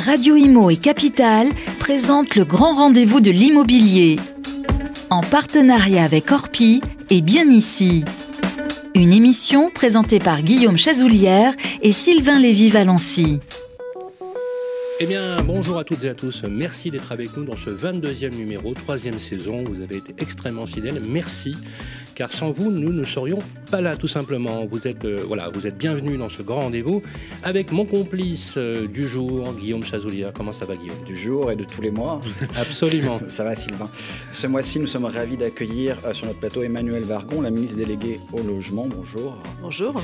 Radio Imo et Capital présentent le grand rendez-vous de l'immobilier. En partenariat avec Orpi et Bien Ici. Une émission présentée par Guillaume Chazoulière et Sylvain Lévy-Valency. Eh bien, bonjour à toutes et à tous. Merci d'être avec nous dans ce 22e numéro, 3e saison. Vous avez été extrêmement fidèles. Merci. Car sans vous, nous ne serions pas là, tout simplement. Vous êtes bienvenus dans ce grand rendez-vous avec mon complice du jour, Guillaume Chazoulière. Comment ça va, Guillaume? Du jour et de tous les mois. Absolument. Ça va, Sylvain. Ce mois-ci, nous sommes ravis d'accueillir sur notre plateau Emmanuelle Wargon, la ministre déléguée au logement. Bonjour. Bonjour.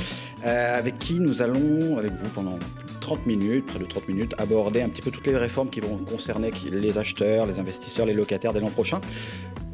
Avec qui nous allons, avec vous, pendant 30 minutes, près de 30 minutes, aborder un petit peu toutes les réformes qui vont concerner les acheteurs, les investisseurs, les locataires dès l'an prochain.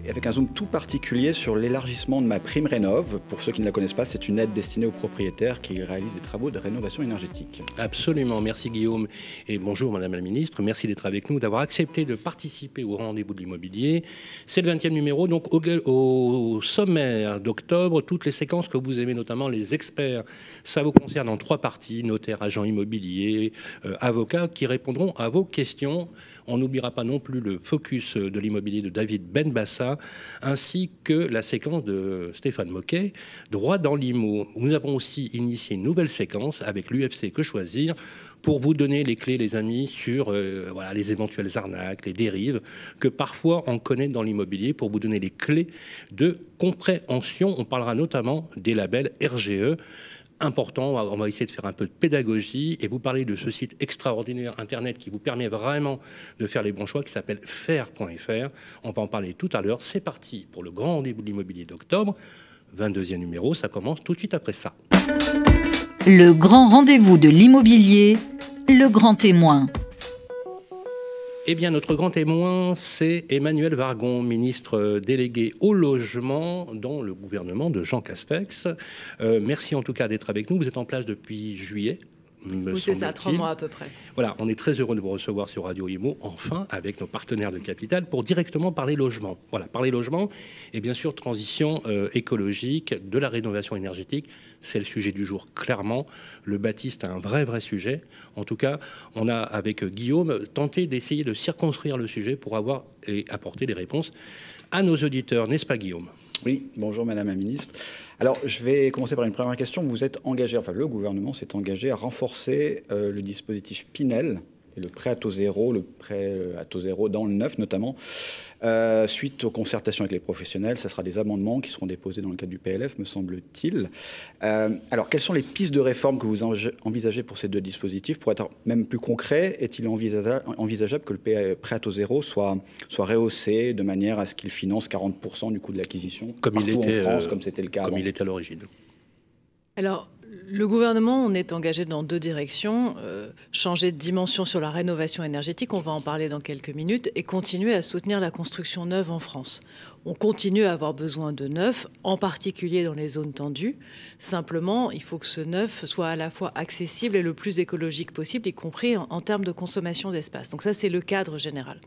Et avec un zoom tout particulier sur l'élargissement de MaPrimeRénov'. Pour ceux qui ne la connaissent pas, c'est une aide destinée aux propriétaires qui réalisent des travaux de rénovation énergétique. Absolument, merci Guillaume. Et bonjour Madame la Ministre, merci d'être avec nous, d'avoir accepté de participer au rendez-vous de l'immobilier. C'est le 20e numéro, donc au sommaire d'octobre, toutes les séquences que vous aimez, notamment les experts. Ça vous concerne en 3 parties, notaires, agents immobiliers, avocats, qui répondront à vos questions. On n'oubliera pas non plus le focus de l'immobilier de David Benbassa, ainsi que la séquence de Stéphane Moquet, droit dans l'IMO. Nous avons aussi initié une nouvelle séquence avec l'UFC Que Choisir pour vous donner les clés, les amis, sur les éventuelles arnaques, les dérives que parfois on connaît dans l'immobilier, pour vous donner les clés de compréhension. On parlera notamment des labels RGE. Important, on va essayer de faire un peu de pédagogie et vous parler de ce site extraordinaire internet qui vous permet vraiment de faire les bons choix, qui s'appelle faire.fr. On va en parler tout à l'heure. C'est parti pour le grand rendez-vous de l'immobilier d'octobre. 22e numéro, ça commence tout de suite après ça. Le grand rendez-vous de l'immobilier, le grand témoin. Eh bien, notre grand témoin, c'est Emmanuelle Wargon, ministre déléguée au logement dans le gouvernement de Jean Castex. Merci en tout cas d'être avec nous. Vous êtes en place depuis juillet. Oui, c'est ça, 3 mois à peu près. Voilà, on est très heureux de vous recevoir sur Radio Imo, enfin, avec nos partenaires de Capital, pour directement parler logement. Voilà, parler logement et bien sûr transition écologique, de la rénovation énergétique. C'est le sujet du jour, clairement. Le bâti, c'est un vrai sujet. En tout cas, on a, avec Guillaume, tenté d'essayer de circonscrire le sujet pour avoir et apporter des réponses à nos auditeurs. N'est-ce pas, Guillaume ? Oui, bonjour Madame la Ministre. Alors, je vais commencer par une première question. Vous êtes engagé, enfin le gouvernement s'est engagé à renforcer le dispositif Pinel et le prêt à taux zéro, le prêt à taux zéro dans le neuf notamment. Suite aux concertations avec les professionnels, ça sera des amendements qui seront déposés dans le cadre du PLF, me semble-t-il. Alors, quelles sont les pistes de réforme que vous envisagez pour ces 2 dispositifs? Pour être même plus concret, est-il envisageable que le prêt à taux zéro soit rehaussé de manière à ce qu'il finance 40% du coût de l'acquisition partout en France, comme c'était le cas avant? Comme il était à l'origine. Alors, le gouvernement, on est engagé dans 2 directions. Changer de dimension sur la rénovation énergétique, on va en parler dans quelques minutes, et continuer à soutenir la construction neuve en France. On continue à avoir besoin de neuf, en particulier dans les zones tendues. Simplement, il faut que ce neuf soit à la fois accessible et le plus écologique possible, y compris en termes de consommation d'espace. Donc ça, c'est le cadre général.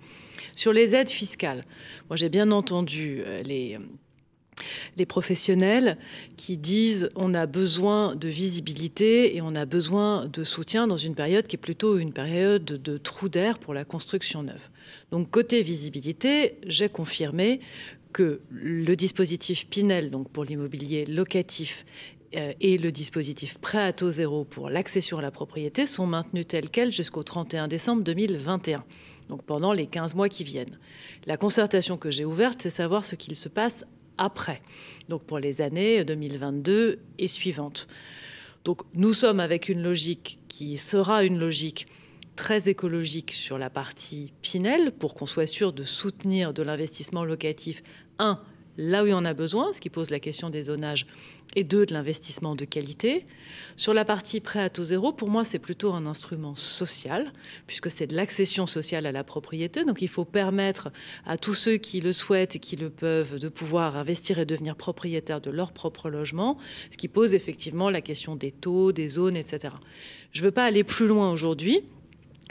Sur les aides fiscales, moi j'ai bien entendu les professionnels qui disent on a besoin de visibilité et on a besoin de soutien dans une période qui est plutôt une période de trou d'air pour la construction neuve. Donc côté visibilité, j'ai confirmé que le dispositif Pinel, donc pour l'immobilier locatif, et le dispositif prêt à taux zéro pour l'accession à la propriété sont maintenus tels quels jusqu'au 31 décembre 2021. Donc pendant les 15 mois qui viennent. La concertation que j'ai ouverte, c'est savoir ce qu'il se passe après, donc pour les années 2022 et suivantes. Donc nous sommes avec une logique qui sera une logique très écologique sur la partie Pinel, pour qu'on soit sûr de soutenir de l'investissement locatif, là où il y en a besoin, ce qui pose la question des zonages, et 2, de l'investissement de qualité. Sur la partie prêt à taux zéro, pour moi, c'est plutôt un instrument social, puisque c'est de l'accession sociale à la propriété. Donc il faut permettre à tous ceux qui le souhaitent et qui le peuvent de pouvoir investir et devenir propriétaires de leur propre logement, ce qui pose effectivement la question des taux, des zones, etc. Je ne veux pas aller plus loin aujourd'hui.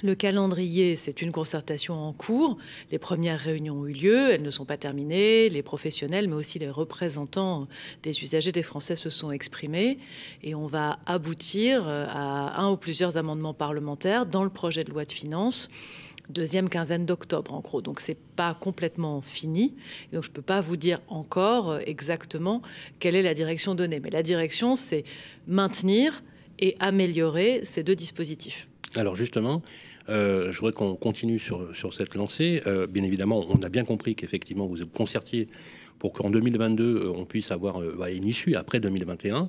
Le calendrier, c'est une concertation en cours. Les premières réunions ont eu lieu, elles ne sont pas terminées. Les professionnels, mais aussi les représentants des usagers, des Français se sont exprimés. Et on va aboutir à un ou plusieurs amendements parlementaires dans le projet de loi de finances, deuxième quinzaine d'octobre, en gros. Donc, ce n'est pas complètement fini. Et donc, je ne peux pas vous dire encore exactement quelle est la direction donnée. Mais la direction, c'est maintenir et améliorer ces deux dispositifs. Alors justement, je voudrais qu'on continue sur cette lancée. Bien évidemment, on a bien compris qu'effectivement, vous concertiez pour qu'en 2022, on puisse avoir une issue après 2021.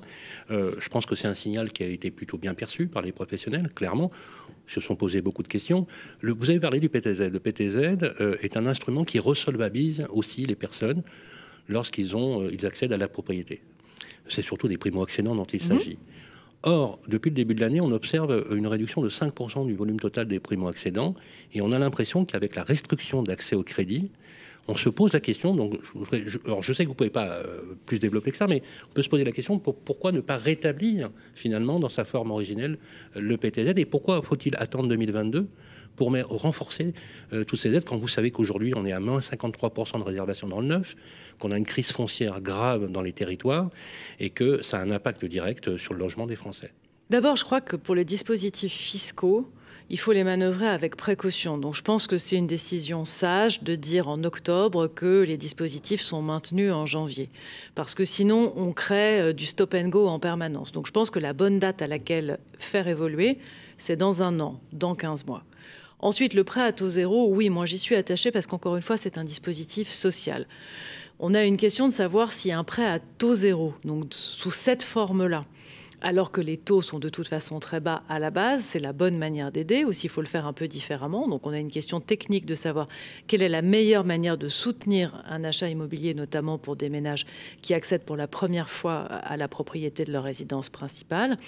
Je pense que c'est un signal qui a été plutôt bien perçu par les professionnels, clairement. Ils se sont posés beaucoup de questions. Vous avez parlé du PTZ. Le PTZ est un instrument qui resolvabilise aussi les personnes lorsqu'ils ils accèdent à la propriété. C'est surtout des primo-accédants dont il s'agit. Or, depuis le début de l'année, on observe une réduction de 5% du volume total des primo-accédants et on a l'impression qu'avec la restriction d'accès au crédit, on se pose la question, donc alors je sais que vous ne pouvez pas plus développer que ça, mais on peut se poser la question pourquoi ne pas rétablir finalement dans sa forme originelle le PTZ et pourquoi faut-il attendre 2022 pour renforcer toutes ces aides quand vous savez qu'aujourd'hui on est à moins 53% de réservation dans le neuf, qu'on a une crise foncière grave dans les territoires et que ça a un impact direct sur le logement des Français. D'abord, je crois que pour les dispositifs fiscaux, il faut les manœuvrer avec précaution. Donc je pense que c'est une décision sage de dire en octobre que les dispositifs sont maintenus en janvier. Parce que sinon, on crée du stop and go en permanence. Donc je pense que la bonne date à laquelle faire évoluer, c'est dans 1 an, dans 15 mois. Ensuite, le prêt à taux zéro, oui, moi j'y suis attachée parce qu'encore une fois, c'est un dispositif social. On a une question de savoir si un prêt à taux zéro, donc sous cette forme-là, alors que les taux sont de toute façon très bas à la base, c'est la bonne manière d'aider. Aussi, il faut le faire un peu différemment. Donc, on a une question technique de savoir quelle est la meilleure manière de soutenir un achat immobilier, notamment pour des ménages qui accèdent pour la première fois à la propriété de leur résidence principale.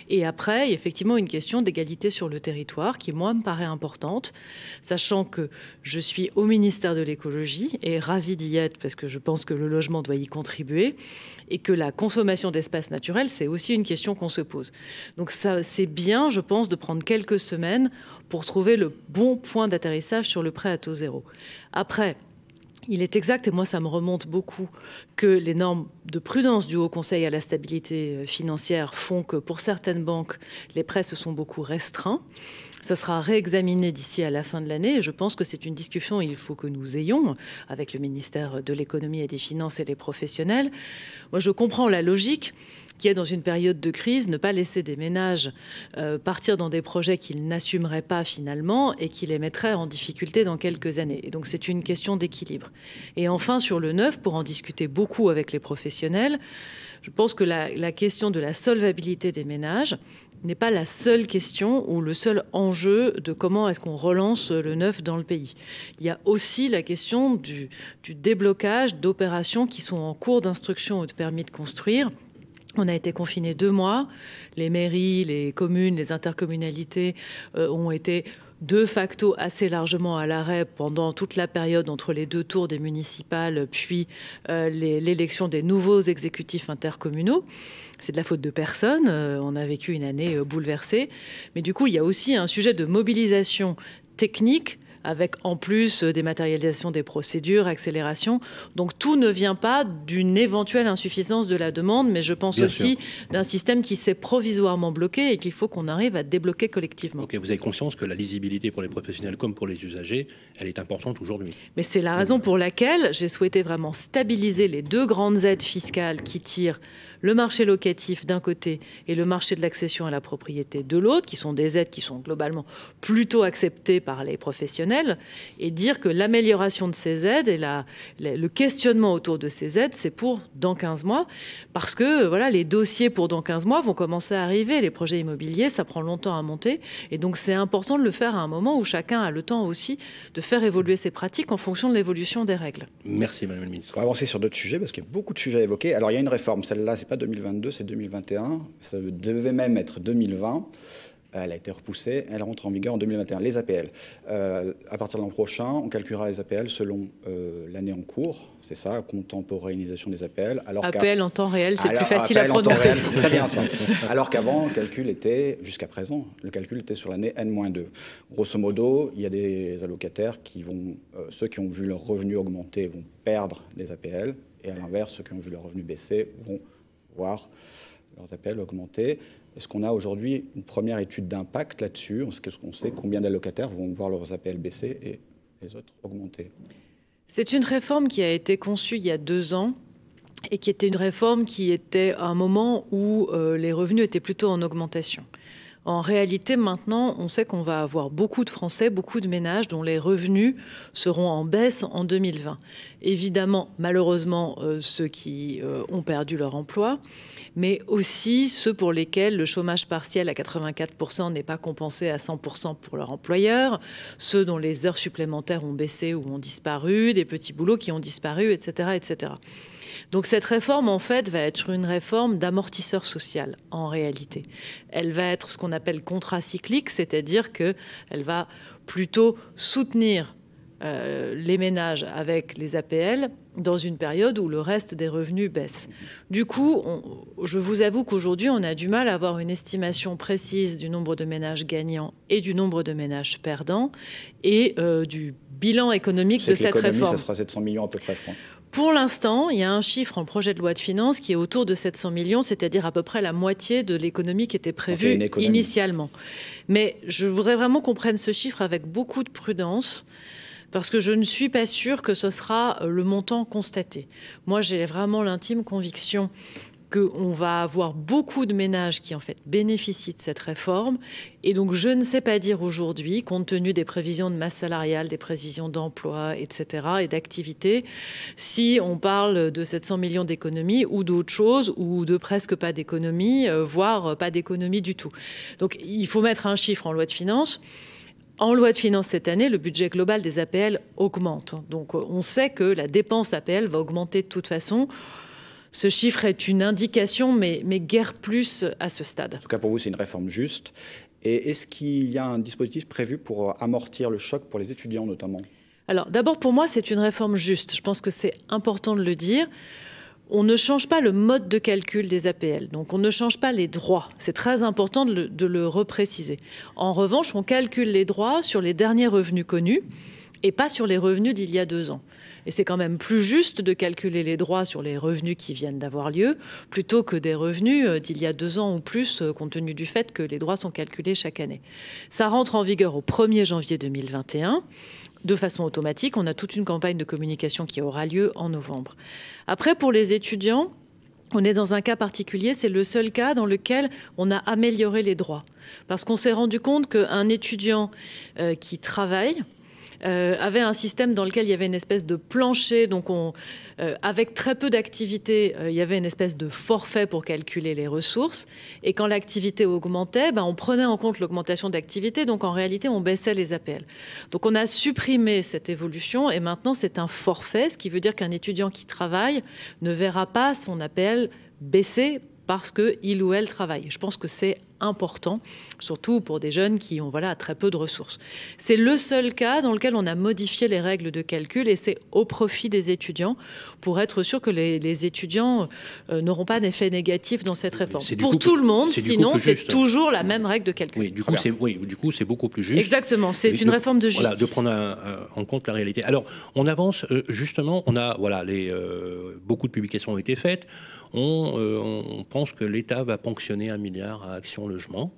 Et après, effectivement, une question d'égalité sur le territoire qui, moi, me paraît importante, sachant que je suis au ministère de l'écologie et ravie d'y être parce que je pense que le logement doit y contribuer et que la consommation d'espaces naturels, c'est aussi une question qu'on se pose. Donc ça, c'est bien, je pense, de prendre quelques semaines pour trouver le bon point d'atterrissage sur le prêt à taux zéro. Après, il est exact, et moi ça me remonte beaucoup, que les normes de prudence du Haut Conseil à la stabilité financière font que pour certaines banques, les prêts se sont beaucoup restreints. Ça sera réexaminé d'ici à la fin de l'année et je pense que c'est une discussion qu'il faut que nous ayons avec le ministère de l'économie et des finances et les professionnels. Moi, je comprends la logique qui est dans une période de crise, ne pas laisser des ménages partir dans des projets qu'ils n'assumeraient pas finalement et qui les mettraient en difficulté dans quelques années. Et donc, c'est une question d'équilibre. Et enfin, sur le neuf, pour en discuter beaucoup avec les professionnels, je pense que la question de la solvabilité des ménages n'est pas la seule question ou le seul enjeu de comment est-ce qu'on relance le neuf dans le pays. Il y a aussi la question du déblocage d'opérations qui sont en cours d'instruction ou de permis de construire. On a été confinés 2 mois. Les mairies, les communes, les intercommunalités ont été de facto assez largement à l'arrêt pendant toute la période entre les 2 tours des municipales, puis l'élection des nouveaux exécutifs intercommunaux. C'est de la faute de personne. On a vécu une année bouleversée. Mais du coup, il y a aussi un sujet de mobilisation technique avec en plus dématérialisation des procédures, accélération. Donc tout ne vient pas d'une éventuelle insuffisance de la demande, mais je pense aussi d'un système qui s'est provisoirement bloqué et qu'il faut qu'on arrive à débloquer collectivement. Ok, vous avez conscience que la lisibilité pour les professionnels comme pour les usagers, elle est importante aujourd'hui. Mais c'est la raison pour laquelle j'ai souhaité vraiment stabiliser les 2 grandes aides fiscales qui tirent le marché locatif d'un côté et le marché de l'accession à la propriété de l'autre, qui sont des aides qui sont globalement plutôt acceptées par les professionnels, et dire que l'amélioration de ces aides et le questionnement autour de ces aides, c'est pour dans 15 mois, parce que voilà, les dossiers pour dans 15 mois vont commencer à arriver. Les projets immobiliers, ça prend longtemps à monter, et donc c'est important de le faire à un moment où chacun a le temps aussi de faire évoluer ses pratiques en fonction de l'évolution des règles. Merci Madame la Ministre. On va avancer sur d'autres sujets, parce qu'il y a beaucoup de sujets à évoquer. Alors il y a une réforme, celle-là, c'est pas 2022, c'est 2021. Ça devait même être 2020. Elle a été repoussée, elle rentre en vigueur en 2021. Les APL. À partir de l'an prochain, on calculera les APL selon l'année en cours. C'est ça, contemporanéisation des APL. Alors APL en temps réel, c'est plus facile à prononcer. C'est très bien ça. Alors qu'avant, le calcul était, jusqu'à présent, le calcul était sur l'année N-2. Grosso modo, il y a des allocataires qui vont, ceux qui ont vu leurs revenus augmenter vont perdre des APL, et à l'inverse, ceux qui ont vu leurs revenus baisser vont voir leurs APL augmenter. Est-ce qu'on a aujourd'hui une première étude d'impact là-dessus? Est-ce qu'on sait combien d'allocataires vont voir leurs APL baisser et les autres augmenter? C'est une réforme qui a été conçue il y a 2 ans et qui était une réforme qui était à un moment où les revenus étaient plutôt en augmentation. En réalité, maintenant, on sait qu'on va avoir beaucoup de Français, beaucoup de ménages dont les revenus seront en baisse en 2020. Évidemment, malheureusement, ceux qui ont perdu leur emploi, mais aussi ceux pour lesquels le chômage partiel à 84% n'est pas compensé à 100% pour leur employeur, ceux dont les heures supplémentaires ont baissé ou ont disparu, des petits boulots qui ont disparu, etc., etc. Donc cette réforme, en fait, va être une réforme d'amortisseur social, en réalité. Elle va être ce qu'on appelle contracyclique, c'est-à-dire qu'elle va plutôt soutenir les ménages avec les APL dans une période où le reste des revenus baisse. Du coup, je vous avoue qu'aujourd'hui, on a du mal à avoir une estimation précise du nombre de ménages gagnants et du nombre de ménages perdants et du bilan économique de cette réforme. Ça sera 700 millions à peu près, je crois. Pour l'instant, il y a un chiffre en projet de loi de finances qui est autour de 700 millions, c'est-à-dire à peu près la moitié de l'économie qui était prévue initialement. Mais je voudrais vraiment qu'on prenne ce chiffre avec beaucoup de prudence, parce que je ne suis pas sûre que ce sera le montant constaté. Moi, j'ai vraiment l'intime conviction qu'on va avoir beaucoup de ménages qui, en fait, bénéficient de cette réforme. Et donc, je ne sais pas dire aujourd'hui, compte tenu des prévisions de masse salariale, des prévisions d'emploi, etc., et d'activité, si on parle de 700 millions d'économies ou d'autre chose, ou de presque pas d'économie, voire pas d'économie du tout. Donc, il faut mettre un chiffre en loi de finances. En loi de finances cette année, le budget global des APL augmente. Donc, on sait que la dépense APL va augmenter de toute façon. Ce chiffre est une indication, mais guère plus à ce stade. En tout cas, pour vous, c'est une réforme juste. Et est-ce qu'il y a un dispositif prévu pour amortir le choc pour les étudiants, notamment? Alors, d'abord, pour moi, c'est une réforme juste. Je pense que c'est important de le dire. On ne change pas le mode de calcul des APL, donc on ne change pas les droits. C'est très important de le repréciser. En revanche, on calcule les droits sur les derniers revenus connus et pas sur les revenus d'il y a 2 ans. Et c'est quand même plus juste de calculer les droits sur les revenus qui viennent d'avoir lieu, plutôt que des revenus d'il y a 2 ans ou plus, compte tenu du fait que les droits sont calculés chaque année. Ça rentre en vigueur au 1er janvier 2021. De façon automatique, on a toute une campagne de communication qui aura lieu en novembre. Après, pour les étudiants, on est dans un cas particulier, c'est le seul cas dans lequel on a amélioré les droits. Parce qu'on s'est rendu compte qu'un étudiant qui travaille avait un système dans lequel il y avait une espèce de plancher, donc avec très peu d'activité, il y avait une espèce de forfait pour calculer les ressources, et quand l'activité augmentait, on prenait en compte l'augmentation d'activité, donc en réalité on baissait les APL. Donc on a supprimé cette évolution, et maintenant c'est un forfait, ce qui veut dire qu'un étudiant qui travaille ne verra pas son APL baisser parce qu'il ou elle travaille. Je pense que c'est important, surtout pour des jeunes qui ont très peu de ressources. C'est le seul cas dans lequel on a modifié les règles de calcul, et c'est au profit des étudiants pour être sûr que les étudiants n'auront pas d'effet négatif dans cette réforme. Pour tout le monde, sinon c'est toujours la même règle de calcul. Oui, du coup c'est beaucoup plus juste. Exactement, c'est une réforme de justice. Voilà, de prendre en compte la réalité. Alors on avance justement, on a beaucoup de publications ont été faites. On pense que l'État va ponctionner 1 milliard à Action Logement.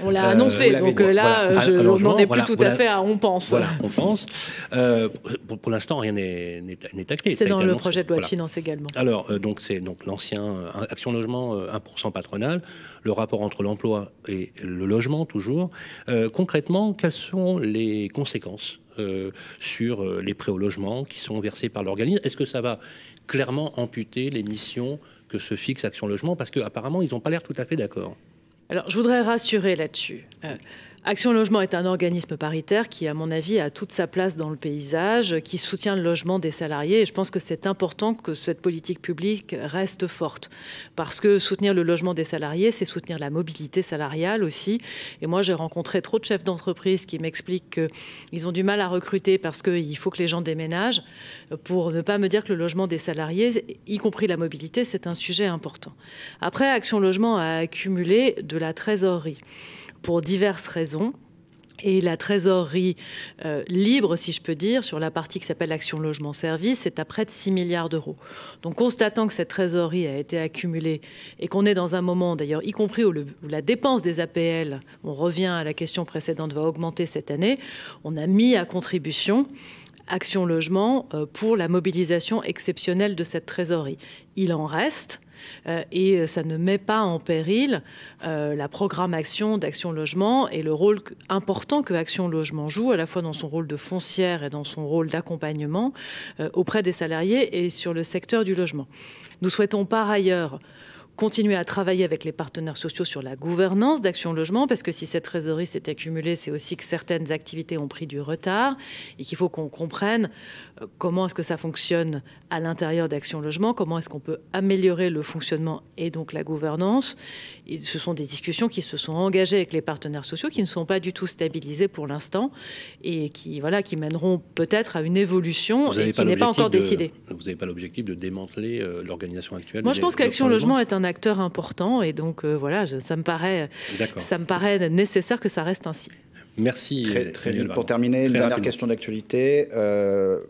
On l'a annoncé, donc là, je n'en ai plus tout à fait à on pense. Voilà, on pense. Pour l'instant, rien n'est acté. C'est dans le projet de loi de finances également. Alors, c'est l'ancien Action Logement 1% patronal, le rapport entre l'emploi et le logement, toujours. Concrètement, quelles sont les conséquences sur les prêts au logement qui sont versés par l'organisme? Est-ce que ça va clairement amputer les missions que se fixe Action Logement? Parce qu'apparemment, ils n'ont pas l'air tout à fait d'accord. Alors, je voudrais rassurer là-dessus. Action Logement est un organisme paritaire qui, à mon avis, a toute sa place dans le paysage, qui soutient le logement des salariés. Et je pense que c'est important que cette politique publique reste forte. Parce que soutenir le logement des salariés, c'est soutenir la mobilité salariale aussi. Et moi, j'ai rencontré trop de chefs d'entreprise qui m'expliquent qu'ils ont du mal à recruter parce qu'il faut que les gens déménagent. Pour ne pas me dire que le logement des salariés, y compris la mobilité, c'est un sujet important. Après, Action Logement a accumulé de la trésorerie pour diverses raisons. Et la trésorerie libre, si je peux dire, sur la partie qui s'appelle Action Logement Service, c'est à près de 6 milliards d'euros. Donc, constatant que cette trésorerie a été accumulée et qu'on est dans un moment, d'ailleurs, y compris où la dépense des APL, on revient à la question précédente, va augmenter cette année, on a mis à contribution Action Logement pour la mobilisation exceptionnelle de cette trésorerie. Il en reste. Et ça ne met pas en péril la programmation d'Action Logement et le rôle important que Action Logement joue, à la fois dans son rôle de foncière et dans son rôle d'accompagnement auprès des salariés et sur le secteur du logement. Nous souhaitons par ailleurs continuer à travailler avec les partenaires sociaux sur la gouvernance d'Action Logement, parce que si cette trésorerie s'est accumulée, c'est aussi que certaines activités ont pris du retard et qu'il faut qu'on comprenne comment est-ce que ça fonctionne à l'intérieur d'Action Logement, comment est-ce qu'on peut améliorer le fonctionnement et donc la gouvernance. Et ce sont des discussions qui se sont engagées avec les partenaires sociaux, qui ne sont pas du tout stabilisées pour l'instant et qui mèneront peut-être à une évolution et qui n'est pas encore décidée. Vous n'avez pas l'objectif de démanteler l'organisation actuelle? Moi, je pense qu'Action Logement est un acteur important et donc ça me paraît nécessaire que ça reste ainsi. Merci. Très vite pour terminer, une dernière question d'actualité.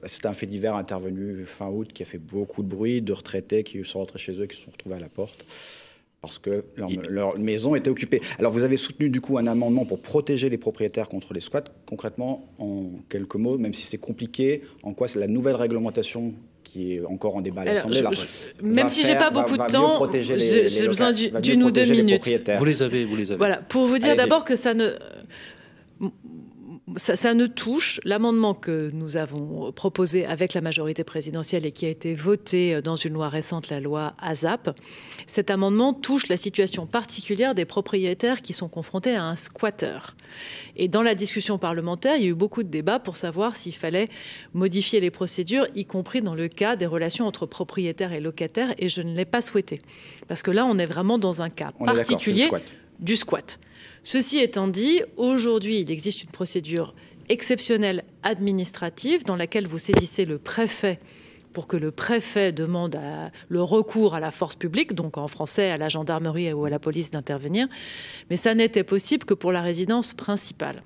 C'est un fait divers intervenu fin août qui a fait beaucoup de bruit, de retraités qui sont rentrés chez eux et qui se sont retrouvés à la porte parce que leur maison était occupée. Alors vous avez soutenu du coup un amendement pour protéger les propriétaires contre les squats. Concrètement, en quelques mots, même si c'est compliqué, en quoi c'est la nouvelle réglementation qui est encore en débat à l'Assemblée. Même si j'ai pas beaucoup de temps, j'ai besoin d'une ou deux minutes. Vous les avez. Voilà, pour vous dire d'abord que ça ne touche l'amendement que nous avons proposé avec la majorité présidentielle et qui a été voté dans une loi récente, la loi ASAP. Cet amendement touche la situation particulière des propriétaires qui sont confrontés à un squatter. Et dans la discussion parlementaire, il y a eu beaucoup de débats pour savoir s'il fallait modifier les procédures, y compris dans le cas des relations entre propriétaires et locataires, et je ne l'ai pas souhaité. Parce que là, on est vraiment dans un cas particulier du squat. Ceci étant dit, aujourd'hui, il existe une procédure exceptionnelle administrative dans laquelle vous saisissez le préfet pour que le préfet demande le recours à la force publique, donc en français à la gendarmerie ou à la police d'intervenir. Mais ça n'était possible que pour la résidence principale.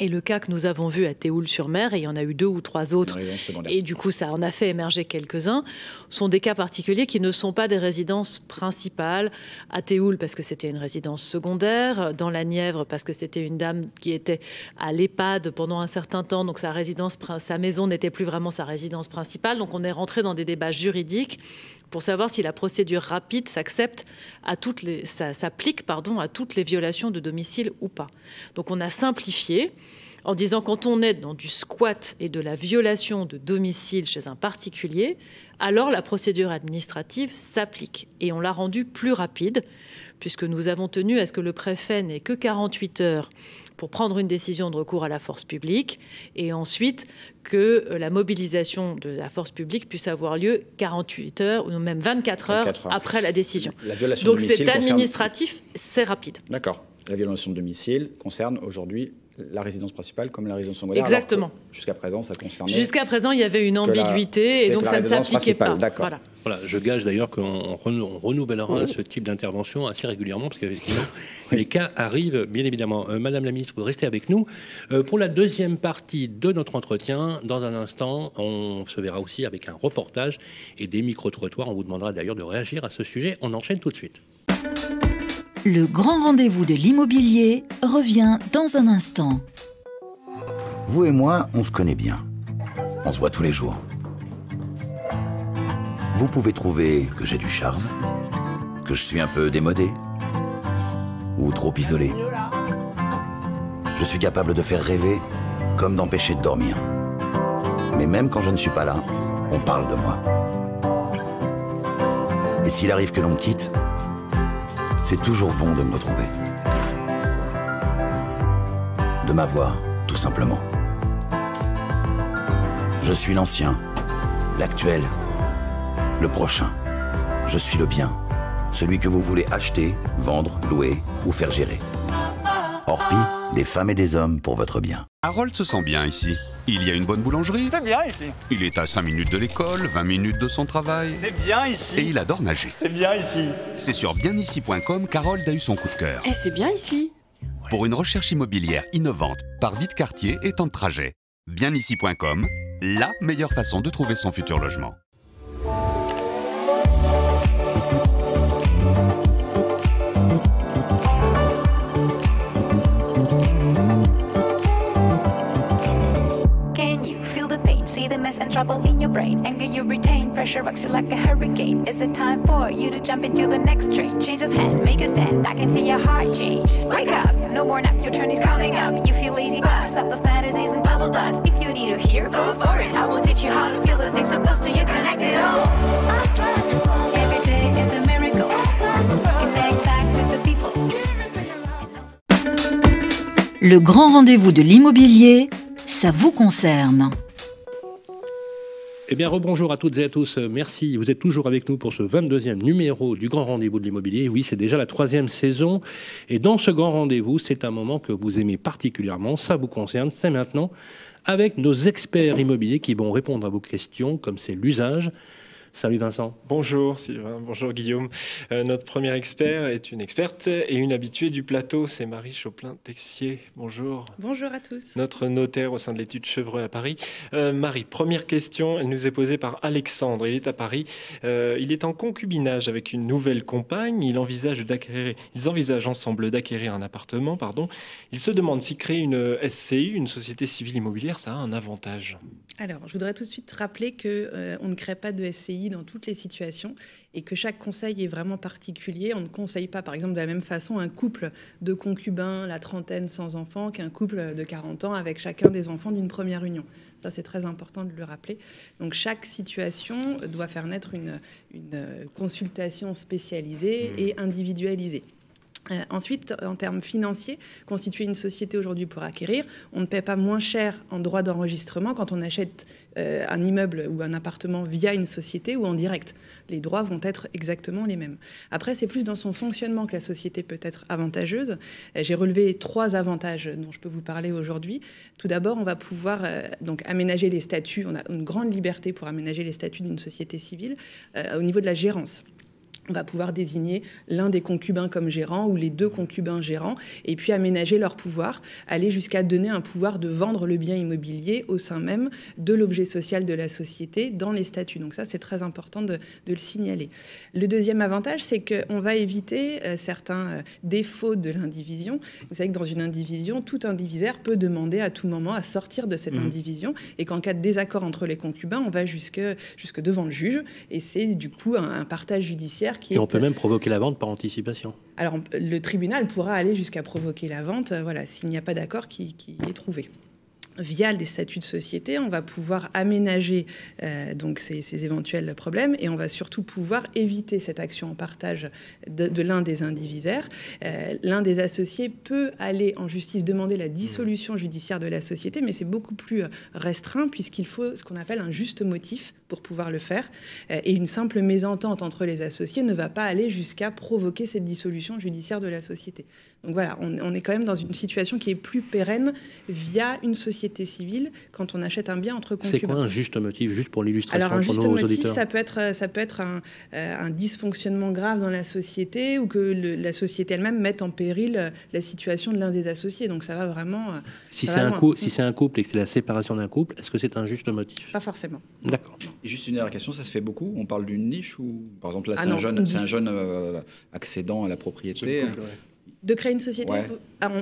Et le cas que nous avons vu à Théoul-sur-Mer, et il y en a eu 2 ou 3 autres, et du coup ça en a fait émerger quelques-uns, sont des cas particuliers qui ne sont pas des résidences principales. À Théoul parce que c'était une résidence secondaire, dans la Nièvre parce que c'était une dame qui était à l'EHPAD pendant un certain temps, donc sa maison n'était plus vraiment sa résidence principale. Donc on est rentré dans des débats juridiques pour savoir si la procédure rapide s'applique à toutes les violations de domicile ou pas. Donc on a simplifié en disant quand on est dans du squat et de la violation de domicile chez un particulier, alors la procédure administrative s'applique. Et on l'a rendue plus rapide, puisque nous avons tenu à ce que le préfet n'ait que 48 heures pour prendre une décision de recours à la force publique, et ensuite que la mobilisation de la force publique puisse avoir lieu 48 heures ou même 24 heures après la décision. Donc c'est administratif, c'est rapide. D'accord. La violation de domicile concerne aujourd'hui la résidence principale comme la résidence secondaire. Exactement. Jusqu'à présent, ça concernait... Jusqu'à présent, il y avait une ambiguïté et donc ça ne s'appliquait pas. D'accord. Voilà, je gage d'ailleurs qu'on renouvellera ce type d'intervention assez régulièrement parce qu'effectivement, les cas arrivent bien évidemment. Madame la ministre, vous restez avec nous. Pour la deuxième partie de notre entretien, dans un instant, on se verra aussi avec un reportage et des micro-trottoirs. On vous demandera d'ailleurs de réagir à ce sujet. On enchaîne tout de suite. Le grand rendez-vous de l'immobilier revient dans un instant. Vous et moi, on se connaît bien. On se voit tous les jours. Vous pouvez trouver que j'ai du charme, que je suis un peu démodé ou trop isolé. Je suis capable de faire rêver comme d'empêcher de dormir. Mais même quand je ne suis pas là, on parle de moi. Et s'il arrive que l'on me quitte, c'est toujours bon de me retrouver. de m'avoir, tout simplement. Je suis l'ancien, l'actuel, le prochain. Je suis le bien, celui que vous voulez acheter, vendre, louer ou faire gérer. Orpi, des femmes et des hommes pour votre bien. Harold se sent bien ici. Il y a une bonne boulangerie. C'est bien ici. Il est à 5 minutes de l'école, 20 minutes de son travail. C'est bien ici. Et il adore nager. C'est bien ici. C'est sur bienici.com qu'Harold a eu son coup de cœur. Eh, c'est bien ici. Pour une recherche immobilière innovante, par vie de quartier et temps de trajet. Bienici.com, la meilleure façon de trouver son futur logement. See the mess and trouble in your brain. Anger you retain, pressure rocks you like a hurricane. Is it time for you to jump into the next train? Change of hand, make a stand, I can see your heart change. Wake up, no more nap, your turn is coming up. You feel lazy, but stop the fantasies and bubble dust. If you need to hear, go for it. I will teach you how to feel the things so close to you, connected all. Every day is a miracle. Connect back with the people. Le grand rendez-vous de l'immobilier, ça vous concerne. Eh bien, rebonjour à toutes et à tous. Merci. Vous êtes toujours avec nous pour ce 22e numéro du Grand Rendez-vous de l'immobilier. Oui, c'est déjà la 3e saison. Et dans ce Grand Rendez-vous, c'est un moment que vous aimez particulièrement. Ça vous concerne. C'est maintenant avec nos experts immobiliers qui vont répondre à vos questions, comme c'est l'usage. Salut Vincent. Bonjour Sylvain, bonjour Guillaume. Notre premier expert est une experte et une habituée du plateau, c'est Marie Choplin-Texier. Bonjour. Bonjour à tous. Notre notaire au sein de l'étude Chevreux à Paris. Marie, première question, elle nous est posée par Alexandre. Il est à Paris. Il est en concubinage avec une nouvelle compagne. Ils envisagent ensemble d'acquérir un appartement. Il se demande si créer une SCI, une société civile immobilière, ça a un avantage. Alors, je voudrais tout de suite rappeler qu'on ne crée pas de SCI dans toutes les situations et que chaque conseil est vraiment particulier. On ne conseille pas, par exemple, de la même façon un couple de concubins, la trentaine sans enfants, qu'un couple de 40 ans avec chacun des enfants d'une première union. Ça, c'est très important de le rappeler. Donc, chaque situation doit faire naître une consultation spécialisée et individualisée. Ensuite, en termes financiers, constituer une société aujourd'hui pour acquérir, on ne paie pas moins cher en droit d'enregistrement quand on achète un immeuble ou un appartement via une société ou en direct. Les droits vont être exactement les mêmes. Après, c'est plus dans son fonctionnement que la société peut être avantageuse. J'ai relevé 3 avantages dont je peux vous parler aujourd'hui. Tout d'abord, on va pouvoir donc aménager les statuts. On a une grande liberté pour aménager les statuts d'une société civile au niveau de la gérance. On va pouvoir désigner l'un des concubins comme gérant ou les 2 concubins gérants et puis aménager leur pouvoir, aller jusqu'à donner un pouvoir de vendre le bien immobilier au sein même de l'objet social de la société dans les statuts. Donc ça, c'est très important de le signaler. Le deuxième avantage, c'est qu'on va éviter certains défauts de l'indivision. Vous savez que dans une indivision, tout indivisaire peut demander à tout moment à sortir de cette indivision et qu'en cas de désaccord entre les concubins, on va jusque devant le juge et c'est du coup un partage judiciaire. Et on peut même provoquer la vente par anticipation. Alors, le tribunal pourra aller jusqu'à provoquer la vente, voilà, s'il n'y a pas d'accord qui est trouvé. Via des statuts de société, on va pouvoir aménager donc ces éventuels problèmes et on va surtout pouvoir éviter cette action en partage de l'un des indivisaires. L'un des associés peut aller en justice demander la dissolution judiciaire de la société, mais c'est beaucoup plus restreint puisqu'il faut ce qu'on appelle un juste motif pour pouvoir le faire. Et une simple mésentente entre les associés ne va pas aller jusqu'à provoquer cette dissolution judiciaire de la société. Donc voilà, on est quand même dans une situation qui est plus pérenne via une société civile quand on achète un bien entre concubins. C'est quoi un juste motif, juste pour l'illustration pour nos auditeurs? Alors un juste motif, ça peut être un dysfonctionnement grave dans la société ou que la société elle-même mette en péril la situation de l'un des associés. Donc ça va vraiment... Si c'est un couple et que c'est la séparation d'un couple, est-ce que c'est un juste motif? Pas forcément. D'accord. Et juste une dernière question, ça se fait beaucoup? On parle d'une niche ou, par exemple, là, c'est un jeune accédant à la propriété? De créer une société? Ouais.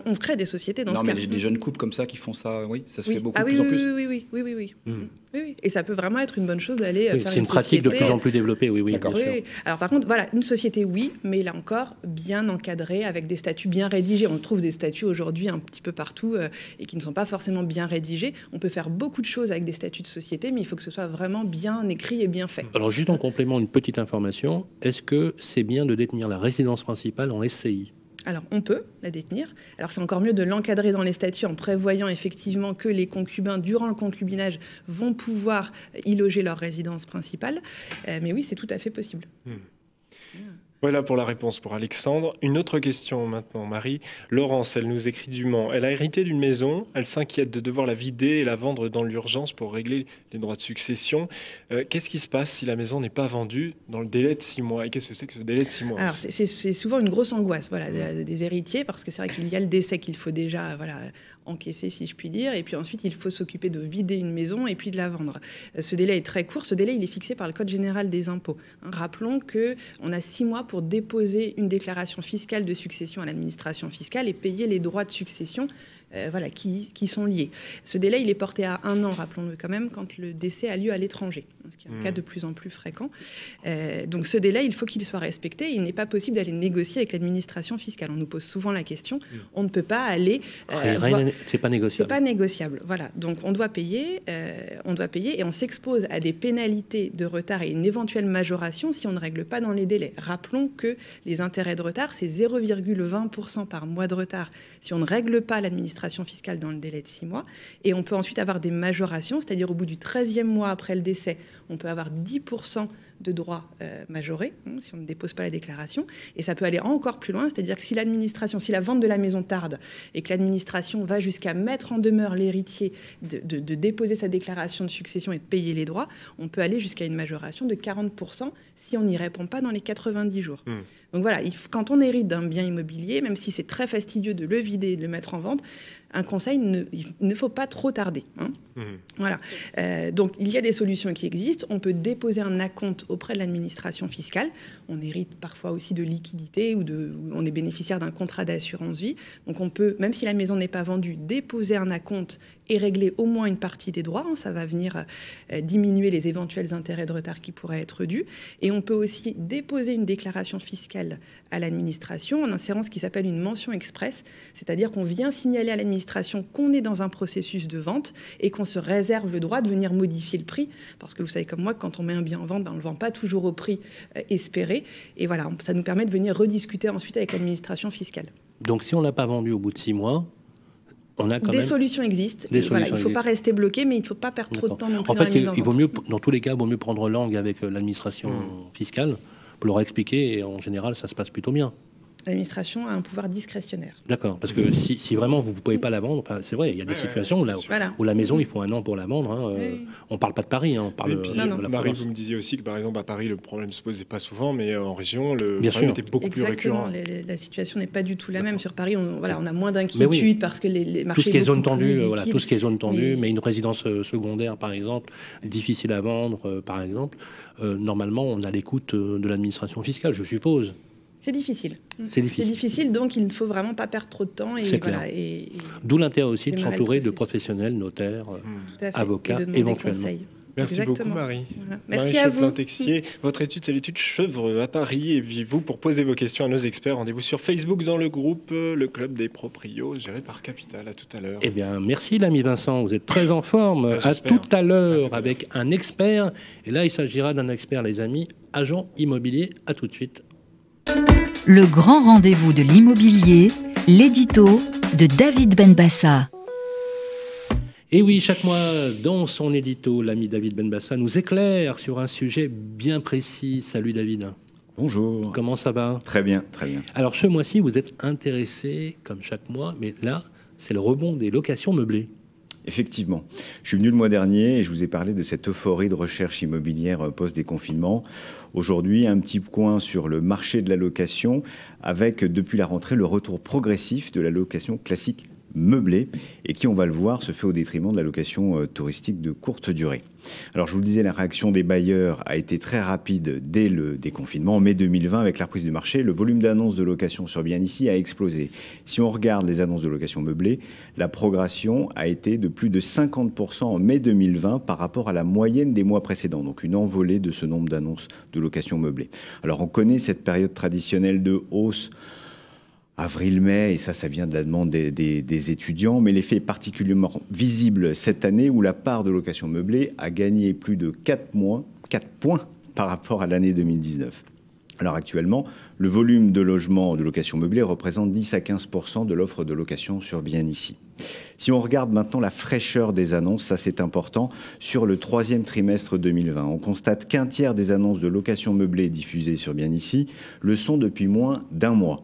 On crée des sociétés dans ce cas. Non, mais des jeunes couples comme ça qui font ça, oui, ça se fait beaucoup de plus en plus. Oui. Et ça peut vraiment être une bonne chose d'aller faire une société. C'est une pratique de plus en plus développée, oui. D'accord. Oui. Alors par contre, voilà, une société, oui, mais là encore, bien encadrée, avec des statuts bien rédigés. On trouve des statuts aujourd'hui un petit peu partout et qui ne sont pas forcément bien rédigés. On peut faire beaucoup de choses avec des statuts de société, mais il faut que ce soit vraiment bien écrit et bien fait. Alors juste en complément, une petite information. Est-ce que c'est bien de détenir la résidence principale en SCI? Alors, on peut la détenir. Alors, c'est encore mieux de l'encadrer dans les statuts en prévoyant effectivement que les concubins, durant le concubinage, vont pouvoir y loger leur résidence principale. Mais oui, c'est tout à fait possible. Voilà pour la réponse pour Alexandre. Une autre question maintenant, Marie. Laurence, elle nous écrit du Mans. Elle a hérité d'une maison. Elle s'inquiète de devoir la vider et la vendre dans l'urgence pour régler les droits de succession. Qu'est-ce qui se passe si la maison n'est pas vendue dans le délai de 6 mois? Et qu'est-ce que c'est que ce délai de 6 mois? Alors, c'est souvent une grosse angoisse des héritiers, parce que c'est vrai qu'il y a le décès qu'il faut déjà encaisser, si je puis dire. Et puis ensuite, il faut s'occuper de vider une maison et puis de la vendre. Ce délai est très court. Ce délai, il est fixé par le Code général des impôts. Rappelons qu'on a 6 mois pour déposer une déclaration fiscale de succession à l'administration fiscale et payer les droits de succession qui sont liés. Ce délai, il est porté à 1 an, rappelons-le quand même, quand le décès a lieu à l'étranger, ce qui est un cas de plus en plus fréquent. Donc ce délai, il faut qu'il soit respecté. Il n'est pas possible d'aller négocier avec l'administration fiscale. On nous pose souvent la question. On ne peut pas aller... c'est pas négociable. C'est pas négociable, voilà. Donc on doit payer et on s'expose à des pénalités de retard et une éventuelle majoration si on ne règle pas dans les délais. Rappelons que les intérêts de retard, c'est 0,20% par mois de retard si on ne règle pas l'administration fiscale dans le délai de 6 mois. Et on peut ensuite avoir des majorations, c'est-à-dire au bout du 13e mois après le décès, on peut avoir 10% de droits majorés, si on ne dépose pas la déclaration. Et ça peut aller encore plus loin, c'est-à-dire que si la vente de la maison tarde et que l'administration va jusqu'à mettre en demeure l'héritier de déposer sa déclaration de succession et de payer les droits, on peut aller jusqu'à une majoration de 40% si on n'y répond pas dans les 90 jours. Donc voilà, quand on hérite d'un bien immobilier, même si c'est très fastidieux de le vider et de le mettre en vente, un conseil, il ne faut pas trop tarder. Voilà. Donc, il y a des solutions qui existent. On peut déposer un acompte auprès de l'administration fiscale. On hérite parfois aussi de liquidités ou on est bénéficiaire d'un contrat d'assurance vie. Donc, on peut, même si la maison n'est pas vendue, déposer un acompte et régler au moins une partie des droits. Ça va venir diminuer les éventuels intérêts de retard qui pourraient être dus. Et on peut aussi déposer une déclaration fiscale à l'administration en insérant ce qui s'appelle une mention express, c'est-à-dire qu'on vient signaler à l'administration qu'on est dans un processus de vente et qu'on se réserve le droit de venir modifier le prix, parce que vous savez comme moi, quand on met un bien en vente, on ne le vend pas toujours au prix espéré, et voilà, ça nous permet de venir rediscuter ensuite avec l'administration fiscale. Donc si on ne l'a pas vendu au bout de 6 mois, on a quand même... Des solutions existent. Il ne faut pas rester bloqué, mais il ne faut pas perdre trop de temps non plus. En fait, il vaut mieux, dans tous les cas, il vaut mieux prendre langue avec l'administration fiscale pour leur expliquer, et en général, ça se passe plutôt bien. L'administration a un pouvoir discrétionnaire. D'accord, parce que si vraiment vous ne pouvez pas la vendre, c'est vrai, il y a des situations où la maison, il faut 1 an pour la vendre. On ne parle pas de Paris, on parle puis, de la Marie, province. vous me disiez aussi que par exemple à Paris, le problème ne se posait pas souvent, mais en région, le problème était beaucoup plus récurrent. La situation n'est pas du tout la même. Sur Paris, on a moins d'inquiétude parce que les marchés... Tout ce qui est zone tendue, tout ce qui est zone tendue, mais une résidence secondaire, par exemple, difficile à vendre, par exemple, normalement, on a l'écoute de l'administration fiscale, je suppose. C'est difficile. C'est difficile, donc il ne faut vraiment pas perdre trop de temps. D'où l'intérêt aussi de s'entourer de professionnels, notaires, avocats, éventuellement. Merci beaucoup, Marie. Voilà. Merci à vous. Marie-Chaplin-Texier. Votre étude, c'est l'étude Chevre à Paris. Et puis vous, pour poser vos questions à nos experts, rendez-vous sur Facebook dans le groupe Le Club des Proprios, géré par Capital. À tout à l'heure. Eh bien, merci l'ami Vincent. Vous êtes très en forme. À tout à l'heure avec un expert. Et là, il s'agira d'un expert, les amis, agent immobilier. À tout de suite. Le grand rendez-vous de l'immobilier, l'édito de David Benbassa. Et oui, chaque mois, dans son édito, l'ami David Benbassa nous éclaire sur un sujet bien précis. Salut David. Bonjour. Comment ça va? Très bien, très bien. Alors ce mois-ci, vous êtes intéressé, comme chaque mois, mais là, c'est le rebond des locations meublées. Effectivement. Je suis venu le mois dernier et je vous ai parlé de cette euphorie de recherche immobilière post-déconfinement. Aujourd'hui, un petit point sur le marché de la location avec, depuis la rentrée, le retour progressif de la location classique meublée et qui, on va le voir, se fait au détriment de la location touristique de courte durée. Alors, je vous le disais, la réaction des bailleurs a été très rapide dès le déconfinement. En mai 2020, avec la reprise du marché, le volume d'annonces de location sur Bien Ici a explosé. Si on regarde les annonces de location meublée, la progression a été de plus de 50% en mai 2020 par rapport à la moyenne des mois précédents. Donc, une envolée de ce nombre d'annonces de location meublée. Alors, on connaît cette période traditionnelle de hausse avril-mai, et ça vient de la demande des étudiants, mais l'effet est particulièrement visible cette année où la part de location meublée a gagné plus de 4 points par rapport à l'année 2019. Alors actuellement, le volume de logements de location meublée représente 10 à 15% de l'offre de location sur Bien Ici. Si on regarde maintenant la fraîcheur des annonces, ça c'est important, sur le 3e trimestre 2020, on constate qu'un tiers des annonces de location meublée diffusées sur Bien Ici le sont depuis moins d'1 mois.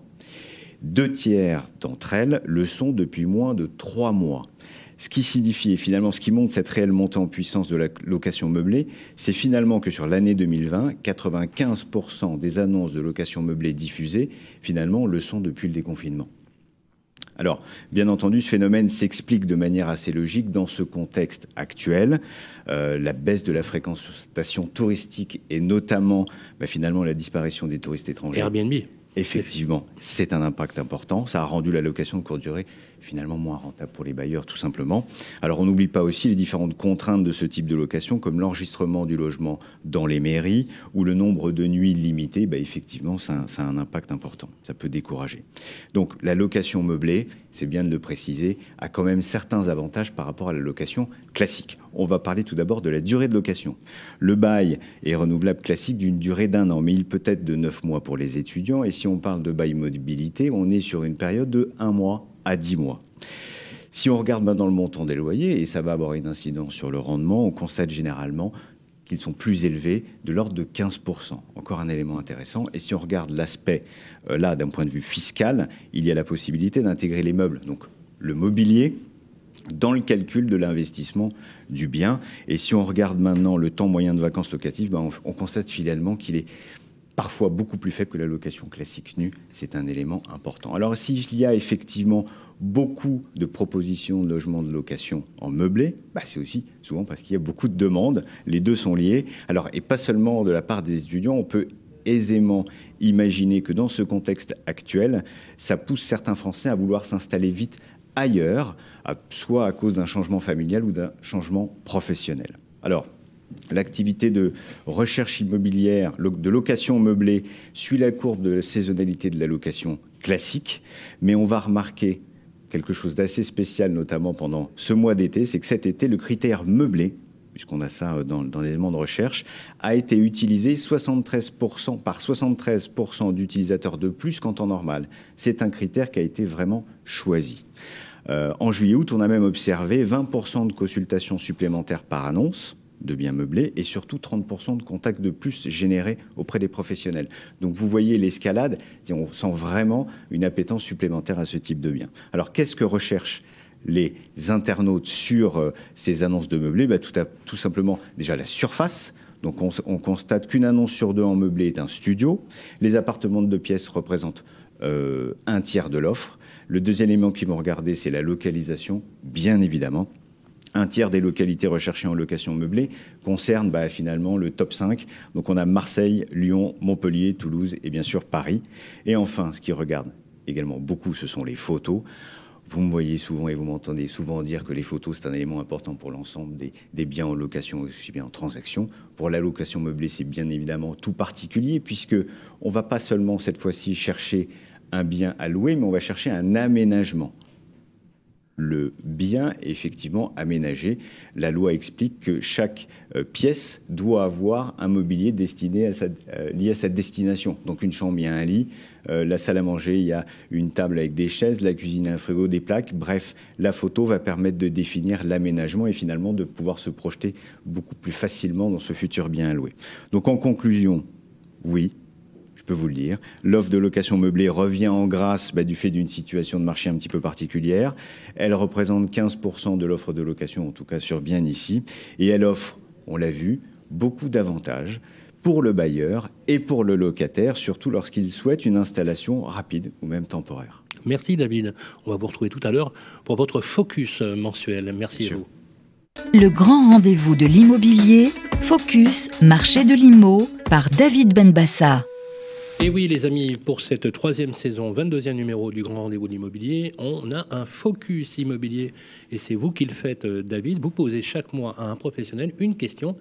2 tiers d'entre elles le sont depuis moins de 3 mois. Ce qui signifie, et finalement, ce qui montre cette réelle montée en puissance de la location meublée, c'est finalement que sur l'année 2020, 95% des annonces de location meublée diffusées, finalement, le sont depuis le déconfinement. Alors, bien entendu, ce phénomène s'explique de manière assez logique dans ce contexte actuel. La baisse de la fréquentation touristique et notamment, finalement, la disparition des touristes étrangers. Airbnb. Effectivement, c'est un impact important. Ça a rendu la location de courte durée finalement moins rentable pour les bailleurs, tout simplement. Alors, on n'oublie pas aussi les différentes contraintes de ce type de location, comme l'enregistrement du logement dans les mairies, ou le nombre de nuits limité. Effectivement, ça a un impact important. Ça peut décourager. Donc, la location meublée, c'est bien de le préciser, a quand même certains avantages par rapport à la location classique. On va parler tout d'abord de la durée de location. Le bail est renouvelable classique d'une durée d'1 an, mais il peut être de 9 mois pour les étudiants. Et si on parle de bail mobilité, on est sur une période de 1 mois à 10 mois. Si on regarde maintenant le montant des loyers, et ça va avoir une incidence sur le rendement, on constate généralement qu'ils sont plus élevés, de l'ordre de 15%. Encore un élément intéressant. Et si on regarde l'aspect, là, d'un point de vue fiscal, il y a la possibilité d'intégrer les meubles, donc le mobilier, dans le calcul de l'investissement du bien. Et si on regarde maintenant le temps moyen de vacances locatives, on constate finalement qu'il est parfois beaucoup plus faible que la location classique nue. C'est un élément important. Alors, s'il y a effectivement beaucoup de propositions de logements de location en meublé, c'est aussi souvent parce qu'il y a beaucoup de demandes. Les deux sont liés. Alors, et pas seulement de la part des étudiants, on peut aisément imaginer que dans ce contexte actuel, ça pousse certains Français à vouloir s'installer vite ailleurs, soit à cause d'un changement familial ou d'un changement professionnel. Alors, l'activité de recherche immobilière, de location meublée, suit la courbe de la saisonnalité de la location classique, mais on va remarquer quelque chose d'assez spécial, notamment pendant ce mois d'été, c'est que cet été, le critère meublé, puisqu'on a ça dans les éléments de recherche, a été utilisé 73% par 73% d'utilisateurs de plus qu'en temps normal. C'est un critère qui a été vraiment choisi. En juillet-août, on a même observé 20% de consultations supplémentaires par annonce de biens meublés et surtout 30% de contacts de plus générés auprès des professionnels. Donc vous voyez l'escalade, on sent vraiment une appétence supplémentaire à ce type de biens. Alors qu'est-ce que recherchent les internautes sur ces annonces de meublés? Tout simplement déjà la surface. Donc on constate qu'une annonce sur 2 en meublé est un studio. Les appartements de 2 pièces représentent un tiers de l'offre. Le deuxième élément qu'ils vont regarder, c'est la localisation, bien évidemment. Un tiers des localités recherchées en location meublée concerne finalement le top 5. Donc on a Marseille, Lyon, Montpellier, Toulouse et bien sûr Paris. Et enfin, ce qui regarde également beaucoup, ce sont les photos. Vous me voyez souvent et vous m'entendez souvent dire que les photos, c'est un élément important pour l'ensemble des biens en location, aussi bien en transaction. Pour la location meublée, c'est bien évidemment tout particulier, puisque on ne va pas seulement cette fois-ci chercher un bien à louer, mais on va chercher un aménagement. Le bien est effectivement aménagé. La loi explique que chaque pièce doit avoir un mobilier destiné lié à sa destination. Donc une chambre, il y a un lit, la salle à manger, il y a une table avec des chaises, la cuisine, un frigo, des plaques. Bref, la photo va permettre de définir l'aménagement et finalement de pouvoir se projeter beaucoup plus facilement dans ce futur bien à louer. Donc en conclusion, oui, je peux vous le dire, l'offre de location meublée revient en grâce du fait d'une situation de marché un petit peu particulière. Elle représente 15% de l'offre de location, en tout cas sur Bien Ici. Et elle offre, on l'a vu, beaucoup d'avantages pour le bailleur et pour le locataire, surtout lorsqu'il souhaite une installation rapide ou même temporaire. Merci David. On va vous retrouver tout à l'heure pour votre focus mensuel. Merci à vous. Le grand rendez-vous de l'immobilier, Focus, marché de l'IMO, par David Benbassa. Et oui les amis, pour cette 3e saison, 22e numéro du Grand Rendez-vous de l'Immobilier, on a un focus immobilier. Et c'est vous qui le faites, David. Vous posez chaque mois à un professionnel une question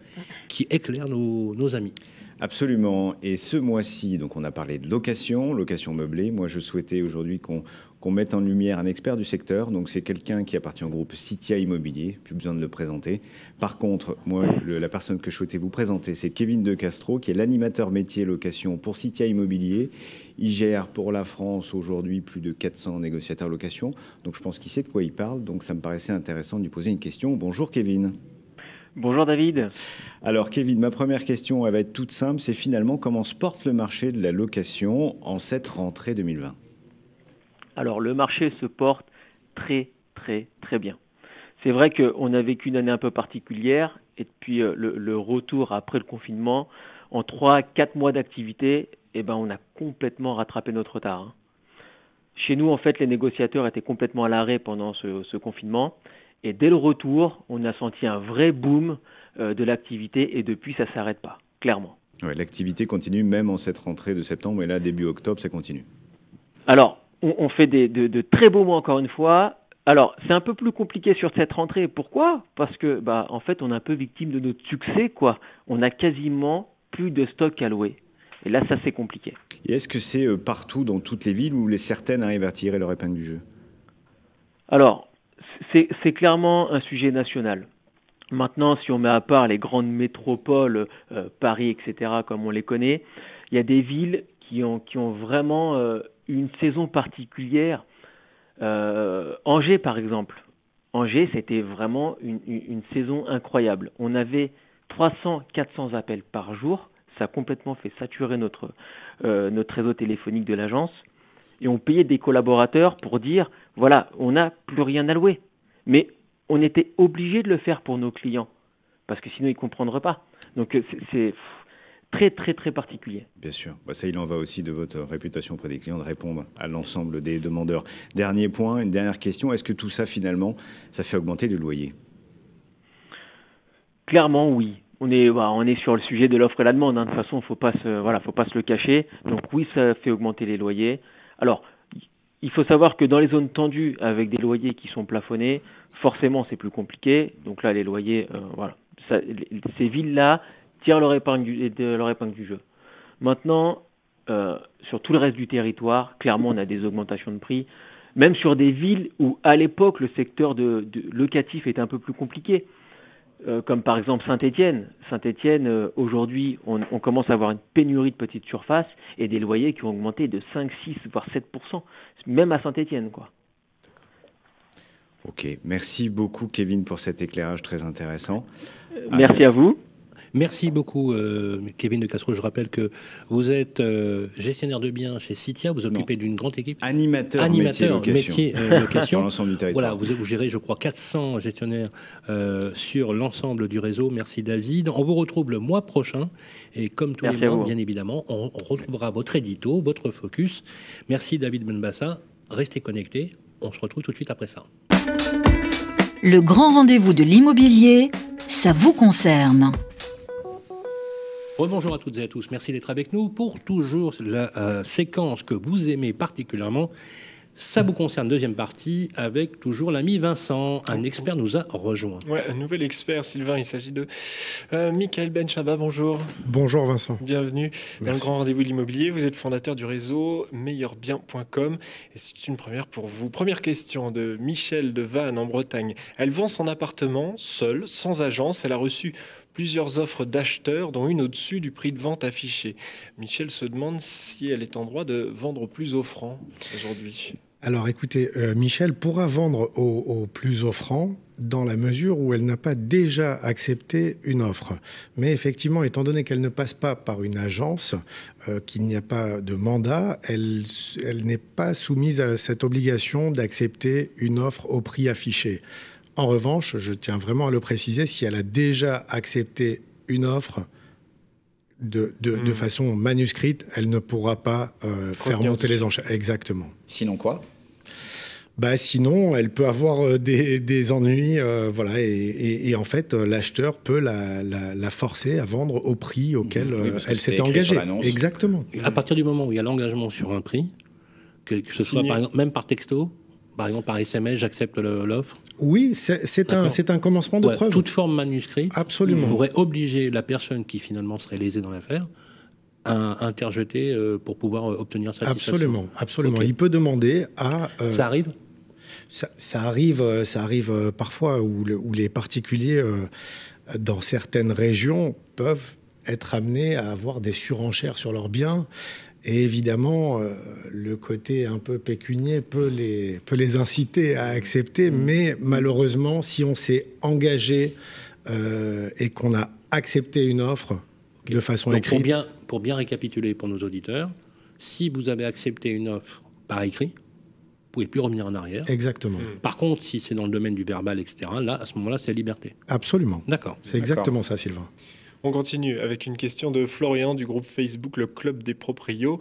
qui éclaire nos amis. Absolument. Et ce mois-ci, donc on a parlé de location meublée. Moi, je souhaitais aujourd'hui qu'on qu'on mette en lumière un expert du secteur. Donc c'est quelqu'un qui appartient au groupe Citia Immobilier, plus besoin de le présenter. Par contre, moi, la personne que je souhaitais vous présenter, c'est Kevin De Castro, qui est l'animateur métier location pour Citia Immobilier. Il gère pour la France aujourd'hui plus de 400 négociateurs location. Donc je pense qu'il sait de quoi il parle. Donc ça me paraissait intéressant de lui poser une question. Bonjour Kevin. Bonjour David. Alors Kevin, ma première question, elle va être toute simple. C'est finalement comment se porte le marché de la location en cette rentrée 2020 ? Alors le marché se porte très bien. C'est vrai qu'on a vécu une année un peu particulière et depuis le retour après le confinement, en 3-4 mois d'activité, on a complètement rattrapé notre retard. Chez nous, en fait, les négociateurs étaient complètement à l'arrêt pendant ce confinement et dès le retour, on a senti un vrai boom de l'activité et depuis, ça ne s'arrête pas, clairement. Ouais, l'activité continue même en cette rentrée de septembre et là, début octobre, ça continue. Alors, on fait de très beaux mois encore une fois. Alors, c'est un peu plus compliqué sur cette rentrée. Pourquoi ? Parce que, en fait, on est un peu victime de notre succès, quoi. On a quasiment plus de stock à louer. Et là, ça, c'est compliqué. Et est-ce que c'est partout dans toutes les villes où certaines arrivent à tirer leur épingle du jeu ? Alors, c'est clairement un sujet national. Maintenant, si on met à part les grandes métropoles, Paris, etc., comme on les connaît, il y a des villes qui ont vraiment une saison particulière. Angers, par exemple. Angers, c'était vraiment une saison incroyable. On avait 300-400 appels par jour. Ça a complètement fait saturer notre réseau téléphonique de l'agence. Et on payait des collaborateurs pour dire, voilà, on n'a plus rien à louer. Mais on était obligé de le faire pour nos clients. Parce que sinon, ils ne comprendraient pas. Donc, c'est très particulier. Bien sûr. Ça, il en va aussi de votre réputation auprès des clients de répondre à l'ensemble des demandeurs. Dernier point, une dernière question. Est-ce que tout ça, finalement, ça fait augmenter les loyers ? Clairement, oui. On est sur le sujet de l'offre et la demande. De toute façon, faut pas se le cacher. Donc oui, ça fait augmenter les loyers. Alors, il faut savoir que dans les zones tendues, avec des loyers qui sont plafonnés, forcément, c'est plus compliqué. Donc là, les loyers, ces villes-là tirent leur épingle du jeu. Maintenant, sur tout le reste du territoire, clairement, on a des augmentations de prix. Même sur des villes où, à l'époque, le secteur locatif était un peu plus compliqué. Comme par exemple Saint-Étienne. Saint-Étienne, aujourd'hui, on commence à avoir une pénurie de petites surfaces et des loyers qui ont augmenté de 5, 6, voire 7%, même à Saint-Étienne, quoi. Ok, merci beaucoup Kevin pour cet éclairage très intéressant. Merci à vous. Merci beaucoup, Kevin De Castro. Je rappelle que vous êtes gestionnaire de biens chez Citia. Vous occupez d'une grande équipe. Animateur métier location. Dans l'ensemble du territoire. Voilà, vous gérez, je crois, 400 gestionnaires sur l'ensemble du réseau. Merci, David. On vous retrouve le mois prochain. Et comme tous les mois, bien évidemment, on retrouvera votre édito, votre focus. Merci, David Benbassa. Restez connectés. On se retrouve tout de suite après ça. Le grand rendez-vous de l'immobilier, ça vous concerne. Bonjour à toutes et à tous, merci d'être avec nous pour toujours la séquence que vous aimez particulièrement. Ça vous concerne, deuxième partie, avec toujours l'ami Vincent. Un expert nous a rejoint. Ouais, un nouvel expert, Sylvain. Il s'agit de Michael Benchaba. Bonjour. Bonjour Vincent. Bienvenue dans le grand rendez-vous de l'immobilier. Vous êtes fondateur du réseau meilleurbien.com et c'est une première pour vous. Première question de Michel de Vannes en Bretagne. Elle vend son appartement seule, sans agence. Elle a reçu plusieurs offres d'acheteurs, dont une au-dessus du prix de vente affiché. Michel se demande si elle est en droit de vendre au plus offrant aujourd'hui. Alors écoutez, Michel pourra vendre au plus offrant dans la mesure où elle n'a pas déjà accepté une offre. Mais effectivement, étant donné qu'elle ne passe pas par une agence, qu'il n'y a pas de mandat, elle n'est pas soumise à cette obligation d'accepter une offre au prix affiché. En revanche, je tiens vraiment à le préciser, si elle a déjà accepté une offre de façon manuscrite, elle ne pourra pas faire monter les enchères. Exactement. Sinon quoi ? Sinon, elle peut avoir des ennuis, voilà, et en fait, l'acheteur peut la forcer à vendre au prix auquel elle s'était engagée. Exactement. À partir du moment où il y a l'engagement sur un prix, que ce soit par exemple, même par texto, par exemple par SMS, j'accepte l'offre. Oui, c'est un commencement de preuve. Toute forme manuscrite. Absolument. Pourrait obliger la personne qui finalement serait lésée dans l'affaire interjeter pour pouvoir obtenir satisfaction. Absolument, absolument. Okay. Il peut demander à... Ça arrive ? Ça arrive parfois où les particuliers, dans certaines régions, peuvent être amenés à avoir des surenchères sur leurs biens. Et évidemment, le côté un peu pécunier peut les inciter à accepter. Mais malheureusement, si on s'est engagé et qu'on a accepté une offre de façon donc écrite... Pour bien récapituler pour nos auditeurs, si vous avez accepté une offre par écrit, vous ne pouvez plus revenir en arrière. Exactement. Par contre, si c'est dans le domaine du verbal, etc., là, à ce moment-là, c'est liberté. Absolument. D'accord. C'est exactement ça, Sylvain. On continue avec une question de Florian du groupe Facebook Le Club des Proprios.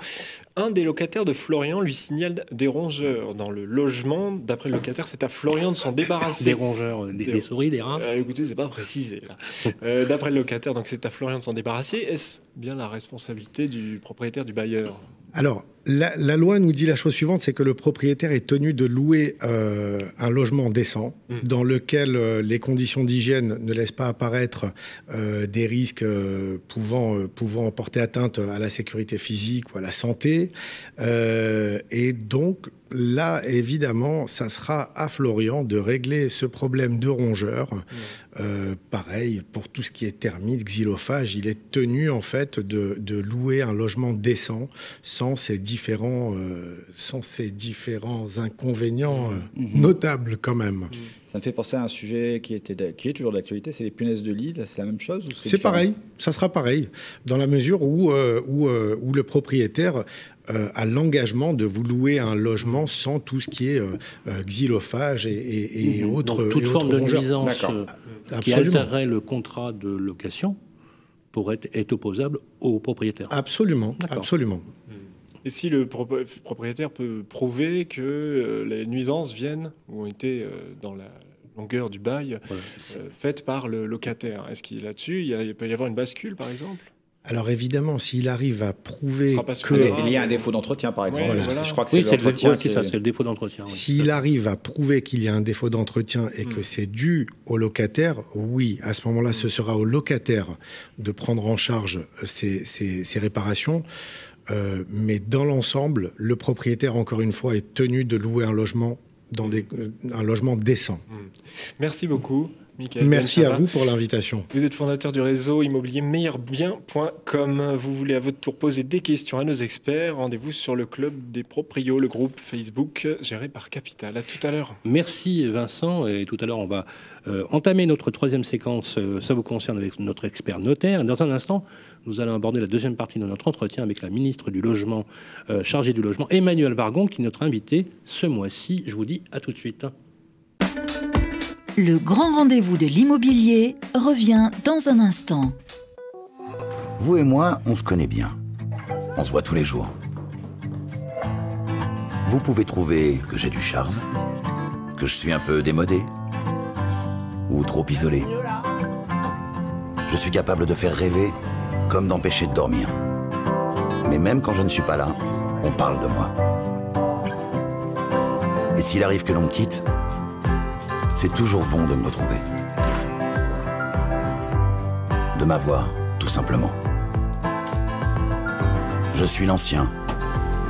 Un des locataires de Florian lui signale des rongeurs dans le logement. D'après le locataire, c'est à Florian de s'en débarrasser. Des rongeurs, des souris, des rats écoutez, c'est pas précisé là. D'après le locataire, donc c'est à Florian de s'en débarrasser. Est-ce bien la responsabilité du propriétaire, du bailleur ? Alors, la loi nous dit la chose suivante, c'est que le propriétaire est tenu de louer un logement décent dans lequel les conditions d'hygiène ne laissent pas apparaître des risques pouvant porter atteinte à la sécurité physique ou à la santé. Et donc, là, évidemment, ça sera à Florian de régler ce problème de rongeurs. Pareil, pour tout ce qui est termites, xylophages, il est tenu en fait de louer un logement décent sans ces différents inconvénients notables quand même. Ça me fait penser à un sujet qui est toujours d'actualité, c'est les punaises de lit. C'est la même chose ou c'est pareil, ça sera pareil, dans la mesure où le propriétaire a l'engagement de vous louer un logement sans tout ce qui est xylophage et autres. Donc, toute forme de rongeurs. nuisance qui altérerait le contrat de location pourrait être opposable au propriétaire. Absolument, absolument. Et si le propriétaire peut prouver que les nuisances viennent ou ont été dans la longueur du bail faites par le locataire, est-ce qu'il là-dessus, il peut y avoir une bascule par exemple ? Alors évidemment, s'il arrive à prouver il y a un défaut d'entretien, par exemple. Je crois que c'est l'entretien. C'est ça, c'est le défaut d'entretien. S'il arrive à prouver qu'il y a un défaut d'entretien et que c'est dû au locataire, oui, à ce moment-là, ce sera au locataire de prendre en charge ces réparations. Mais dans l'ensemble, le propriétaire, encore une fois, est tenu de louer un logement un logement décent. Merci beaucoup. Michael Merci à vous pour l'invitation. Vous êtes fondateur du réseau immobilier meilleurbien.com. Vous voulez à votre tour poser des questions à nos experts. Rendez-vous sur le Club des Proprios, le groupe Facebook géré par Capital. À tout à l'heure. Merci Vincent. Et tout à l'heure, on va entamer notre troisième séquence. Ça vous concerne avec notre expert notaire. Dans un instant, nous allons aborder la deuxième partie de notre entretien avec la ministre du Logement, chargée du Logement, Emmanuelle Wargon, qui est notre invitée ce mois-ci. Je vous dis à tout de suite. Le grand rendez-vous de l'immobilier revient dans un instant. Vous et moi, on se connaît bien. On se voit tous les jours. Vous pouvez trouver que j'ai du charme, que je suis un peu démodé ou trop isolé. Je suis capable de faire rêver comme d'empêcher de dormir. Mais même quand je ne suis pas là, on parle de moi. Et s'il arrive que l'on me quitte, c'est toujours bon de me retrouver. De m'avoir, tout simplement. Je suis l'ancien,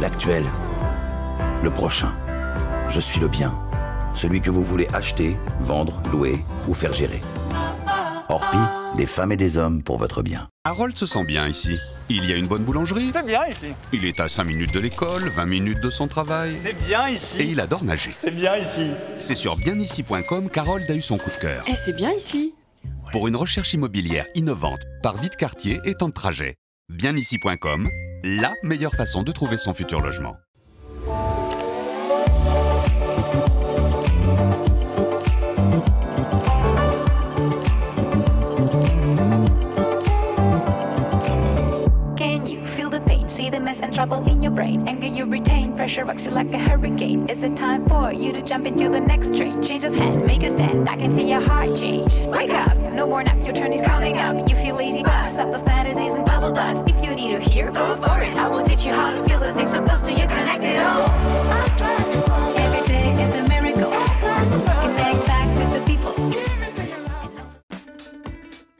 l'actuel, le prochain. Je suis le bien, celui que vous voulez acheter, vendre, louer ou faire gérer. Orpi, des femmes et des hommes pour votre bien. Harold se sent bien ici. Il y a une bonne boulangerie. C'est bien ici. Il est à 5 minutes de l'école, 20 minutes de son travail. C'est bien ici. Et il adore nager. C'est bien ici. C'est sur bienici.com qu'Harold a eu son coup de cœur. Eh, c'est bien ici. Pour une recherche immobilière innovante, par vie de quartier et temps de trajet. Bienici.com, la meilleure façon de trouver son futur logement. See the mess and trouble in your brain. Anger you retain, pressure rocks you like a hurricane. Is it time for you to jump into the next train? Change of hand, make a stand, I can see your heart change. Wake up, no more nap, your turn is coming up. You feel lazy, but stop the fantasies and bubble dust. If you need to hear, go for it. I will teach you how to feel the things so close to you, connected all. Every day is a miracle. Connect back with the people.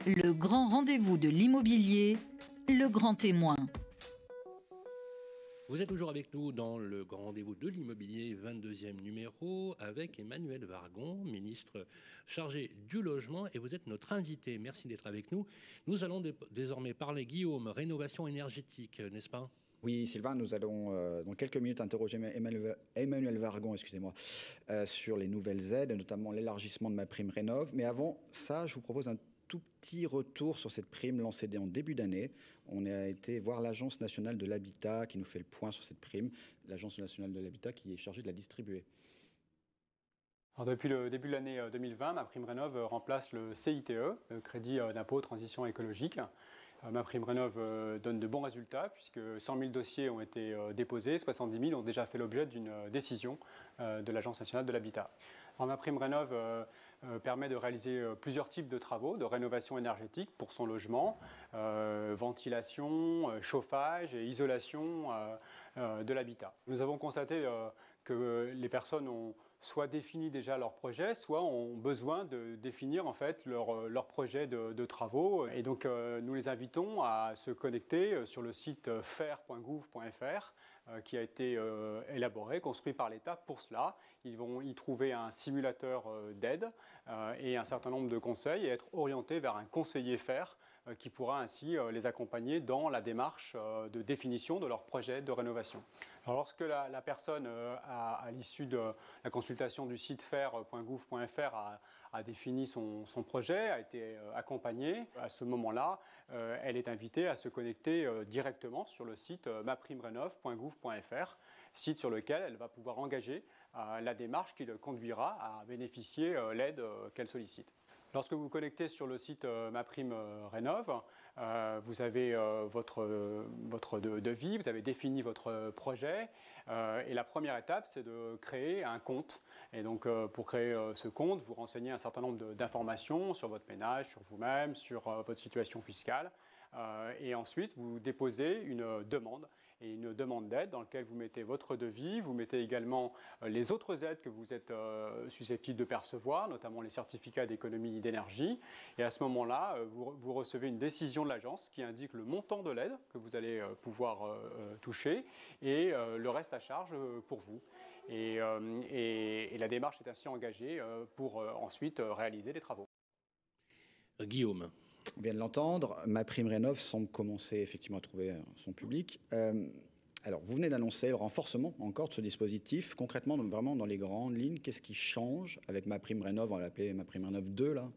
Le grand rendez-vous de l'immobilier, le grand témoin. Vous êtes toujours avec nous dans le grand rendez-vous de l'immobilier, 22e numéro, avec Emmanuelle Wargon, ministre chargée du logement, et vous êtes notre invité. Merci d'être avec nous. Nous allons désormais parler, Guillaume, rénovation énergétique, n'est-ce pas ? Oui, Sylvain, nous allons dans quelques minutes interroger Emmanuelle Wargon, excusez-moi, sur les nouvelles aides, notamment l'élargissement de MaPrimeRénov'. Mais avant ça, je vous propose un tout petit retour sur cette prime lancée en début d'année. On a été voir l'Agence nationale de l'habitat qui nous fait le point sur cette prime. L'Agence nationale de l'habitat qui est chargée de la distribuer. Alors depuis le début de l'année 2020, MaPrimeRénov' remplace le CITE, le crédit d'impôt transition écologique. MaPrimeRénov' donne de bons résultats puisque 100 000 dossiers ont été déposés, 70 000 ont déjà fait l'objet d'une décision de l'Agence nationale de l'habitat. MaPrimeRénov' permet de réaliser plusieurs types de travaux de rénovation énergétique pour son logement, ventilation, chauffage et isolation de l'habitat. Nous avons constaté que les personnes ont soit défini déjà leur projet, soit ont besoin de définir en fait leur projet de travaux. Et donc nous les invitons à se connecter sur le site faire.gouv.fr qui a été élaboré, construit par l'État pour cela. Ils vont y trouver un simulateur d'aide et un certain nombre de conseils et être orientés vers un conseiller faire qui pourra ainsi les accompagner dans la démarche de définition de leur projet de rénovation. Alors lorsque la personne, à l'issue de la consultation du site faire.gouv.fr, a défini son projet, a été accompagnée, à ce moment-là, elle est invitée à se connecter directement sur le site maprimerenov.gouv.fr, site sur lequel elle va pouvoir engager la démarche qui le conduira à bénéficier l'aide qu'elle sollicite. Lorsque vous vous connectez sur le site MaPrimeRénov', vous avez votre devis, vous avez défini votre projet et la première étape, c'est de créer un compte. Et donc, pour créer ce compte, vous renseignez un certain nombre d'informations sur votre ménage, sur vous-même, sur votre situation fiscale. Et ensuite, vous déposez une demande d'aide dans laquelle vous mettez votre devis, vous mettez également les autres aides que vous êtes susceptibles de percevoir, notamment les certificats d'économie d'énergie. Et à ce moment-là, vous recevez une décision de l'agence qui indique le montant de l'aide que vous allez pouvoir toucher et le reste à charge pour vous. Et la démarche est ainsi engagée pour ensuite réaliser les travaux. Guillaume. On vient de l'entendre, MaPrimeRénov' semble commencer effectivement à trouver son public. Alors, vous venez d'annoncer le renforcement encore de ce dispositif. Concrètement, donc vraiment dans les grandes lignes, qu'est-ce qui change avec MaPrimeRénov'? On va l'appeler MaPrimeRénov' 2, là,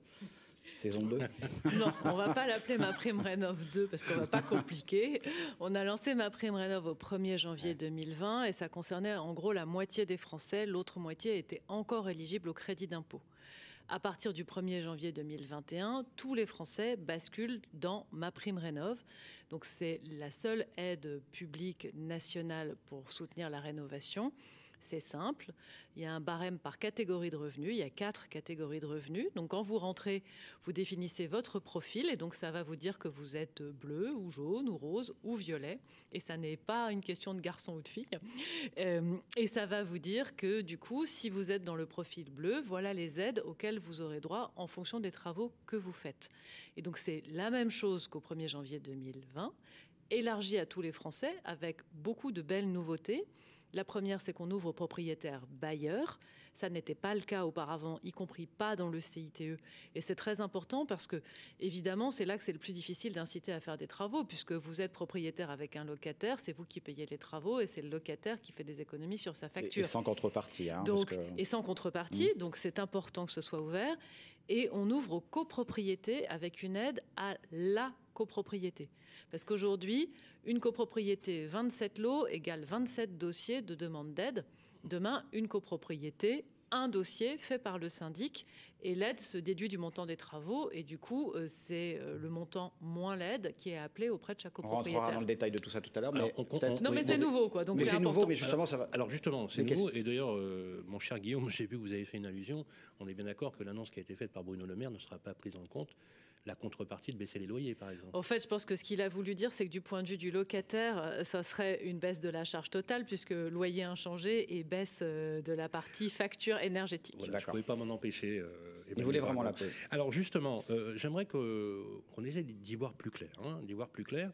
saison 2. Non, on ne va pas l'appeler MaPrimeRénov' 2 parce qu'on ne va pas compliquer. On a lancé MaPrimeRénov' au 1er janvier 2020 et ça concernait en gros la moitié des Français. L'autre moitié était encore éligible au crédit d'impôt. À partir du 1er janvier 2021, tous les Français basculent dans MaPrimeRénov'. Donc c'est la seule aide publique nationale pour soutenir la rénovation. C'est simple, il y a un barème par catégorie de revenus, il y a 4 catégories de revenus. Donc quand vous rentrez, vous définissez votre profil et donc ça va vous dire que vous êtes bleu ou jaune ou rose ou violet. Et ça n'est pas une question de garçon ou de fille. Et ça va vous dire que du coup, si vous êtes dans le profil bleu, voilà les aides auxquelles vous aurez droit en fonction des travaux que vous faites. Et donc c'est la même chose qu'au 1er janvier 2020, élargi à tous les Français avec beaucoup de belles nouveautés. La première, c'est qu'on ouvre aux propriétaires bailleurs. Ça n'était pas le cas auparavant, y compris pas dans le CITE. Et c'est très important parce que, évidemment, c'est là que c'est le plus difficile d'inciter à faire des travaux, puisque vous êtes propriétaire avec un locataire, c'est vous qui payez les travaux et c'est le locataire qui fait des économies sur sa facture. Et sans contrepartie. Hein, donc, et sans contrepartie, donc c'est important que ce soit ouvert. Et on ouvre aux copropriétés avec une aide à la copropriété. Parce qu'aujourd'hui, une copropriété 27 lots égale 27 dossiers de demande d'aide. Demain, une copropriété, un dossier fait par le syndic et l'aide se déduit du montant des travaux et du coup, c'est le montant moins l'aide qui est appelé auprès de chaque copropriétaire. On rentrera dans le détail de tout ça tout à l'heure. Non, mais c'est nouveau, quoi. Donc c'est nouveau, mais justement, ça va. Alors justement, c'est nouveau. Et d'ailleurs, mon cher Guillaume, j'ai vu que vous avez fait une allusion. On est bien d'accord que l'annonce qui a été faite par Bruno Le Maire ne sera pas prise en compte. La contrepartie de baisser les loyers, par exemple. En fait, je pense que ce qu'il a voulu dire, c'est que du point de vue du locataire, ça serait une baisse de la charge totale, puisque loyer inchangé et baisse de la partie facture énergétique. Voilà, je ne pouvais pas m'en empêcher. Il voulait vraiment la poser. Alors justement, j'aimerais qu'on essaie d'y voir plus clair. D'y voir plus clair.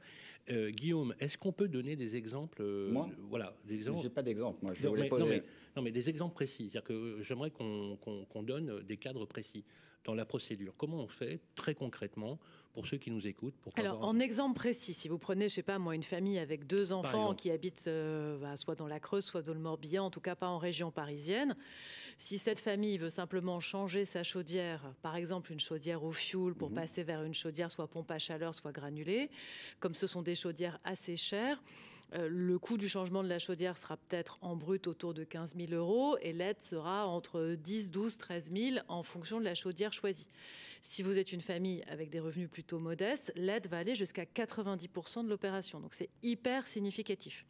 Guillaume, est-ce qu'on peut donner des exemples Moi, voilà, des exemples. J'ai pas d'exemple. Moi, je vais vous les poser. Non, mais des exemples précis. C'est-à-dire que j'aimerais qu'on donne des cadres précis dans la procédure. Comment on fait très concrètement pour ceux qui nous écoutent? Alors, en exemple précis, si vous prenez, je sais pas moi, une famille avec 2 enfants qui habitent soit dans la Creuse, soit dans le Morbihan, en tout cas pas en région parisienne, si cette famille veut simplement changer sa chaudière, par exemple une chaudière au fioul pour passer vers une chaudière soit pompe à chaleur, soit granulée, comme ce sont des chaudières assez chères, le coût du changement de la chaudière sera peut-être en brut autour de 15 000 € et l'aide sera entre 10, 12, 13 000 en fonction de la chaudière choisie. Si vous êtes une famille avec des revenus plutôt modestes, l'aide va aller jusqu'à 90% de l'opération. Donc c'est hyper significatif.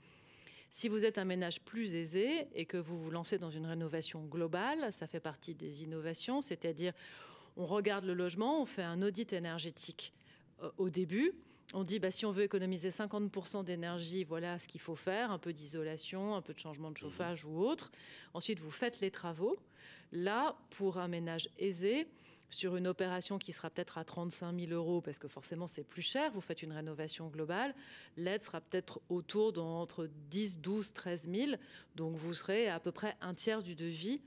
Si vous êtes un ménage plus aisé et que vous vous lancez dans une rénovation globale, ça fait partie des innovations, c'est-à-dire on regarde le logement, on fait un audit énergétique au début. On dit, si on veut économiser 50% d'énergie, voilà ce qu'il faut faire, un peu d'isolation, un peu de changement de chauffage ou autre. Ensuite, vous faites les travaux. Là, pour un ménage aisé, sur une opération qui sera peut-être à 35 000 €, parce que forcément c'est plus cher, vous faites une rénovation globale, l'aide sera peut-être autour d'entre 10, 12, 13 000. Donc vous serez à peu près un tiers du devis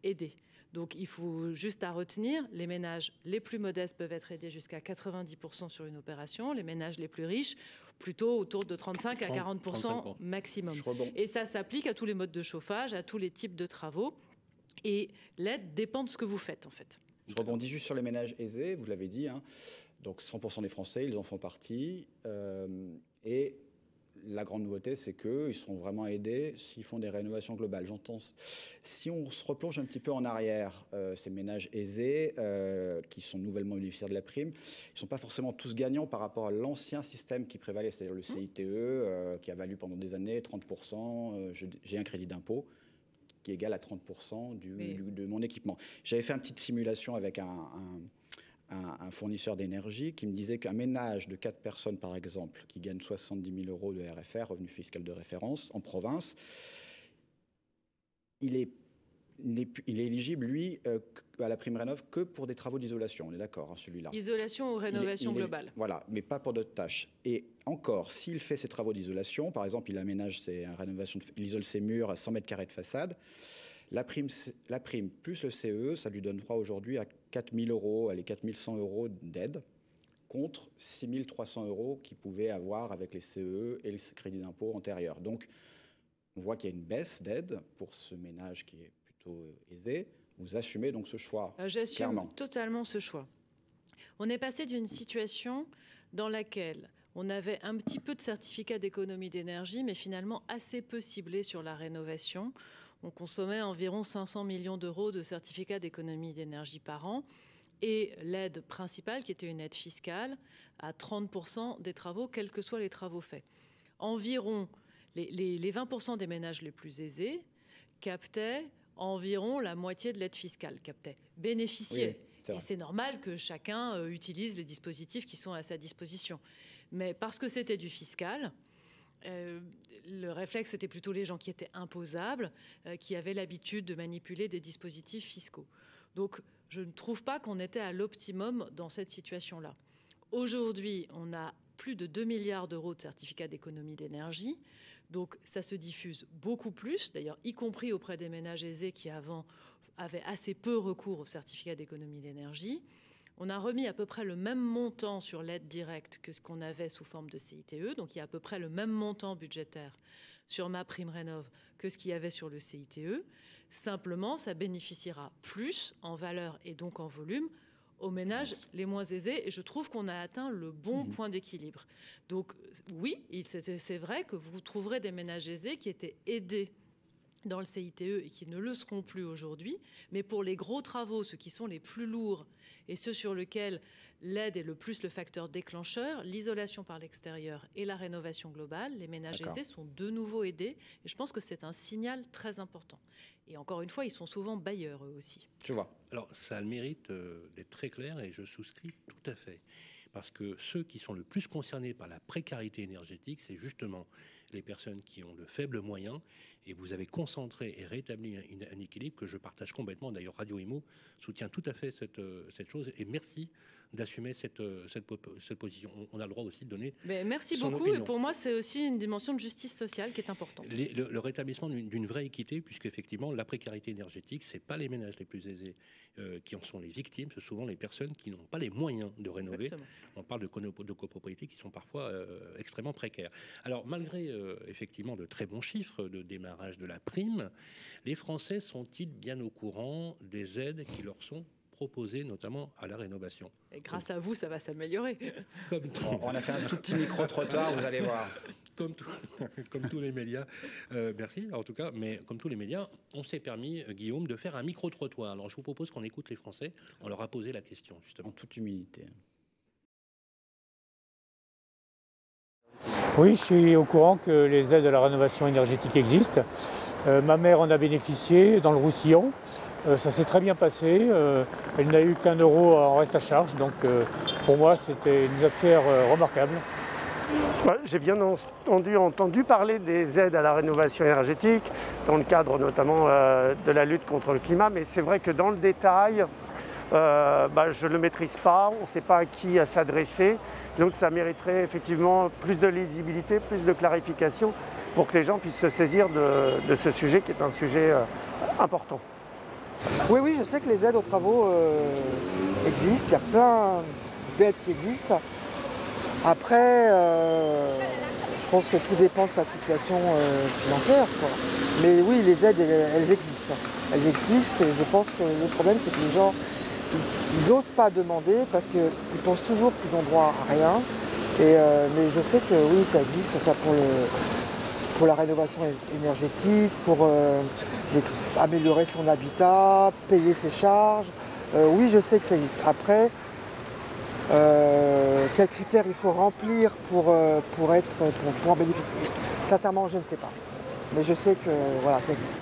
aidé. Donc il faut juste à retenir, les ménages les plus modestes peuvent être aidés jusqu'à 90% sur une opération, les ménages les plus riches plutôt autour de 35 à 40% maximum. Et ça s'applique à tous les modes de chauffage, à tous les types de travaux. Et l'aide dépend de ce que vous faites en fait. Je rebondis juste sur les ménages aisés, vous l'avez dit. Donc 100% des Français, ils en font partie. Et la grande nouveauté, c'est qu'ils seront vraiment aidés s'ils font des rénovations globales. J'entends. Si on se replonge un petit peu en arrière, ces ménages aisés qui sont nouvellement bénéficiaires de la prime, ils ne sont pas forcément tous gagnants par rapport à l'ancien système qui prévalait, c'est-à-dire le CITE, qui a valu pendant des années 30%. J'ai un crédit d'impôt qui est égal à 30% de mon équipement. J'avais fait une petite simulation avec un fournisseur d'énergie qui me disait qu'un ménage de 4 personnes, par exemple, qui gagne 70 000 € de RFR, revenu fiscal de référence, en province, il est éligible, lui, à la prime rénov' que pour des travaux d'isolation. On est d'accord, celui-là. Isolation ou rénovation globale. Voilà, mais pas pour d'autres tâches. Et encore, s'il fait ses travaux d'isolation, par exemple, il aménage il isole ses murs à 100 mètres carrés de façade, la prime plus le CE, ça lui donne droit aujourd'hui à 4 000 €, allez, 4 100 € d'aide, contre 6 300 € qu'il pouvait avoir avec les CE et le crédit d'impôt antérieur. Donc, on voit qu'il y a une baisse d'aide pour ce ménage qui est plutôt aisé. Vous assumez donc ce choix? J'assume totalement ce choix. On est passé d'une situation dans laquelle on avait un petit peu de certificats d'économie d'énergie, mais finalement assez peu ciblés sur la rénovation. On consommait environ 500 millions € de certificats d'économie d'énergie par an. Et l'aide principale, qui était une aide fiscale, à 30% des travaux, quels que soient les travaux faits. Environ les 20% des ménages les plus aisés captaient environ la moitié de l'aide fiscale, bénéficiaient. Oui, et c'est normal que chacun utilise les dispositifs qui sont à sa disposition. Mais parce que c'était du fiscal, le réflexe, c'était plutôt les gens qui étaient imposables, qui avaient l'habitude de manipuler des dispositifs fiscaux. Donc, je ne trouve pas qu'on était à l'optimum dans cette situation-là. Aujourd'hui, on a plus de 2 milliards € de certificats d'économie d'énergie. Donc, ça se diffuse beaucoup plus, d'ailleurs, y compris auprès des ménages aisés qui, avant, avaient assez peu recours aux certificats d'économie d'énergie. On a remis à peu près le même montant sur l'aide directe que ce qu'on avait sous forme de CITE. Donc, il y a à peu près le même montant budgétaire sur MaPrimeRénov' que ce qu'il y avait sur le CITE. Simplement, ça bénéficiera plus en valeur et donc en volume aux ménages les moins aisés. Et je trouve qu'on a atteint le bon point d'équilibre. Donc, oui, c'est vrai que vous trouverez des ménages aisés qui étaient aidés dans le CITE et qui ne le seront plus aujourd'hui. Mais pour les gros travaux, ceux qui sont les plus lourds et ceux sur lesquels l'aide est le plus le facteur déclencheur, l'isolation par l'extérieur et la rénovation globale. Les ménages aisés sont de nouveau aidés et je pense que c'est un signal très important. Et encore une fois, ils sont souvent bailleurs eux aussi. Je vois. Alors ça a le mérite d'être très clair et je souscris tout à fait. Parce que ceux qui sont le plus concernés par la précarité énergétique, c'est justement les personnes qui ont de faibles moyens. Et vous avez concentré et rétabli un équilibre que je partage complètement. D'ailleurs, Radio Imo soutient tout à fait cette chose. Et merci d'assumer cette position. On a le droit aussi de donner. Mais merci son beaucoup. opinion. Et pour moi, c'est aussi une dimension de justice sociale qui est importante. Le rétablissement d'une vraie équité, puisqu'effectivement, la précarité énergétique, c'est pas les ménages les plus aisés qui en sont les victimes, c'est souvent les personnes qui n'ont pas les moyens de rénover. Exactement. On parle de copropriétés qui sont parfois extrêmement précaires. Alors, malgré effectivement de très bons chiffres de démarrage de la prime, les Français sont-ils bien au courant des aides qui leur sont proposées, notamment à la rénovation? Et grâce à vous, ça va s'améliorer. On a fait un tout petit micro-trottoir, vous allez voir. Comme tous les médias, merci en tout cas, mais comme tous les médias, on s'est permis, Guillaume, de faire un micro-trottoir. Alors je vous propose qu'on écoute les Français. On leur a posé la question, justement. En toute humilité. Oui, je suis au courant que les aides à la rénovation énergétique existent. Ma mère en a bénéficié dans le Roussillon. Ça s'est très bien passé. Elle n'a eu qu'1 euro en reste à charge. Donc pour moi, c'était une affaire remarquable. Ouais, j'ai bien entendu parler des aides à la rénovation énergétique, dans le cadre notamment de la lutte contre le climat. Mais c'est vrai que dans le détail, je ne le maîtrise pas, on ne sait pas à qui s'adresser. Donc ça mériterait effectivement plus de lisibilité, plus de clarification pour que les gens puissent se saisir de ce sujet qui est un sujet important. Oui, je sais que les aides aux travaux existent, il y a plein d'aides qui existent. Après, je pense que tout dépend de sa situation financière, quoi. Mais oui, les aides, elles existent. Elles existent et je pense que le problème, c'est que les gens, ils n'osent pas demander parce qu'ils pensent toujours qu'ils ont droit à rien. Mais je sais que oui, ça existe, que ce soit pour la rénovation énergétique, pour améliorer son habitat, payer ses charges. Oui, je sais que ça existe. Après, quels critères il faut remplir pour en bénéficier? Sincèrement, je ne sais pas. Mais je sais que voilà, ça existe.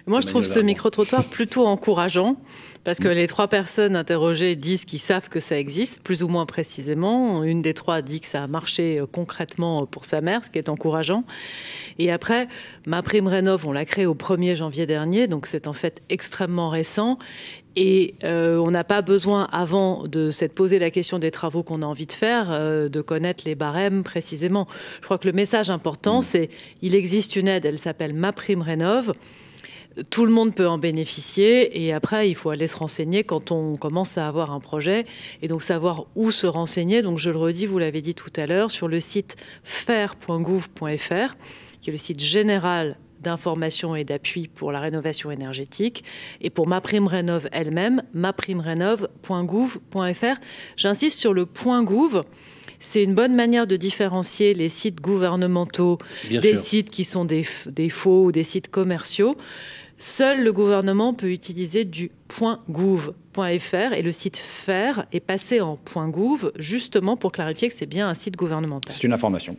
Moi, je trouve ce micro-trottoir plutôt encourageant parce que les 3 personnes interrogées disent qu'ils savent que ça existe, plus ou moins précisément. Une des 3 dit que ça a marché concrètement pour sa mère, ce qui est encourageant. Et après, MaPrimeRénov', on l'a créée au 1er janvier dernier, donc c'est en fait extrêmement récent. Et on n'a pas besoin, avant de s'être posé la question des travaux qu'on a envie de faire, de connaître les barèmes précisément. Je crois que le message important, c'est il existe une aide, elle s'appelle MaPrimeRénov'. Tout le monde peut en bénéficier et après, il faut aller se renseigner quand on commence à avoir un projet et donc savoir où se renseigner. Donc, je le redis, vous l'avez dit tout à l'heure, sur le site faire.gouv.fr, qui est le site général d'information et d'appui pour la rénovation énergétique. Et pour MaPrimeRénov' elle-même, maprimerenov.gouv.fr. J'insiste sur le .gouv. C'est une bonne manière de différencier les sites gouvernementaux des sites qui sont des faux ou des sites commerciaux. Seul le gouvernement peut utiliser du .gouv.fr et le site FAIRE est passé en .gouv justement pour clarifier que c'est bien un site gouvernemental. C'est une information.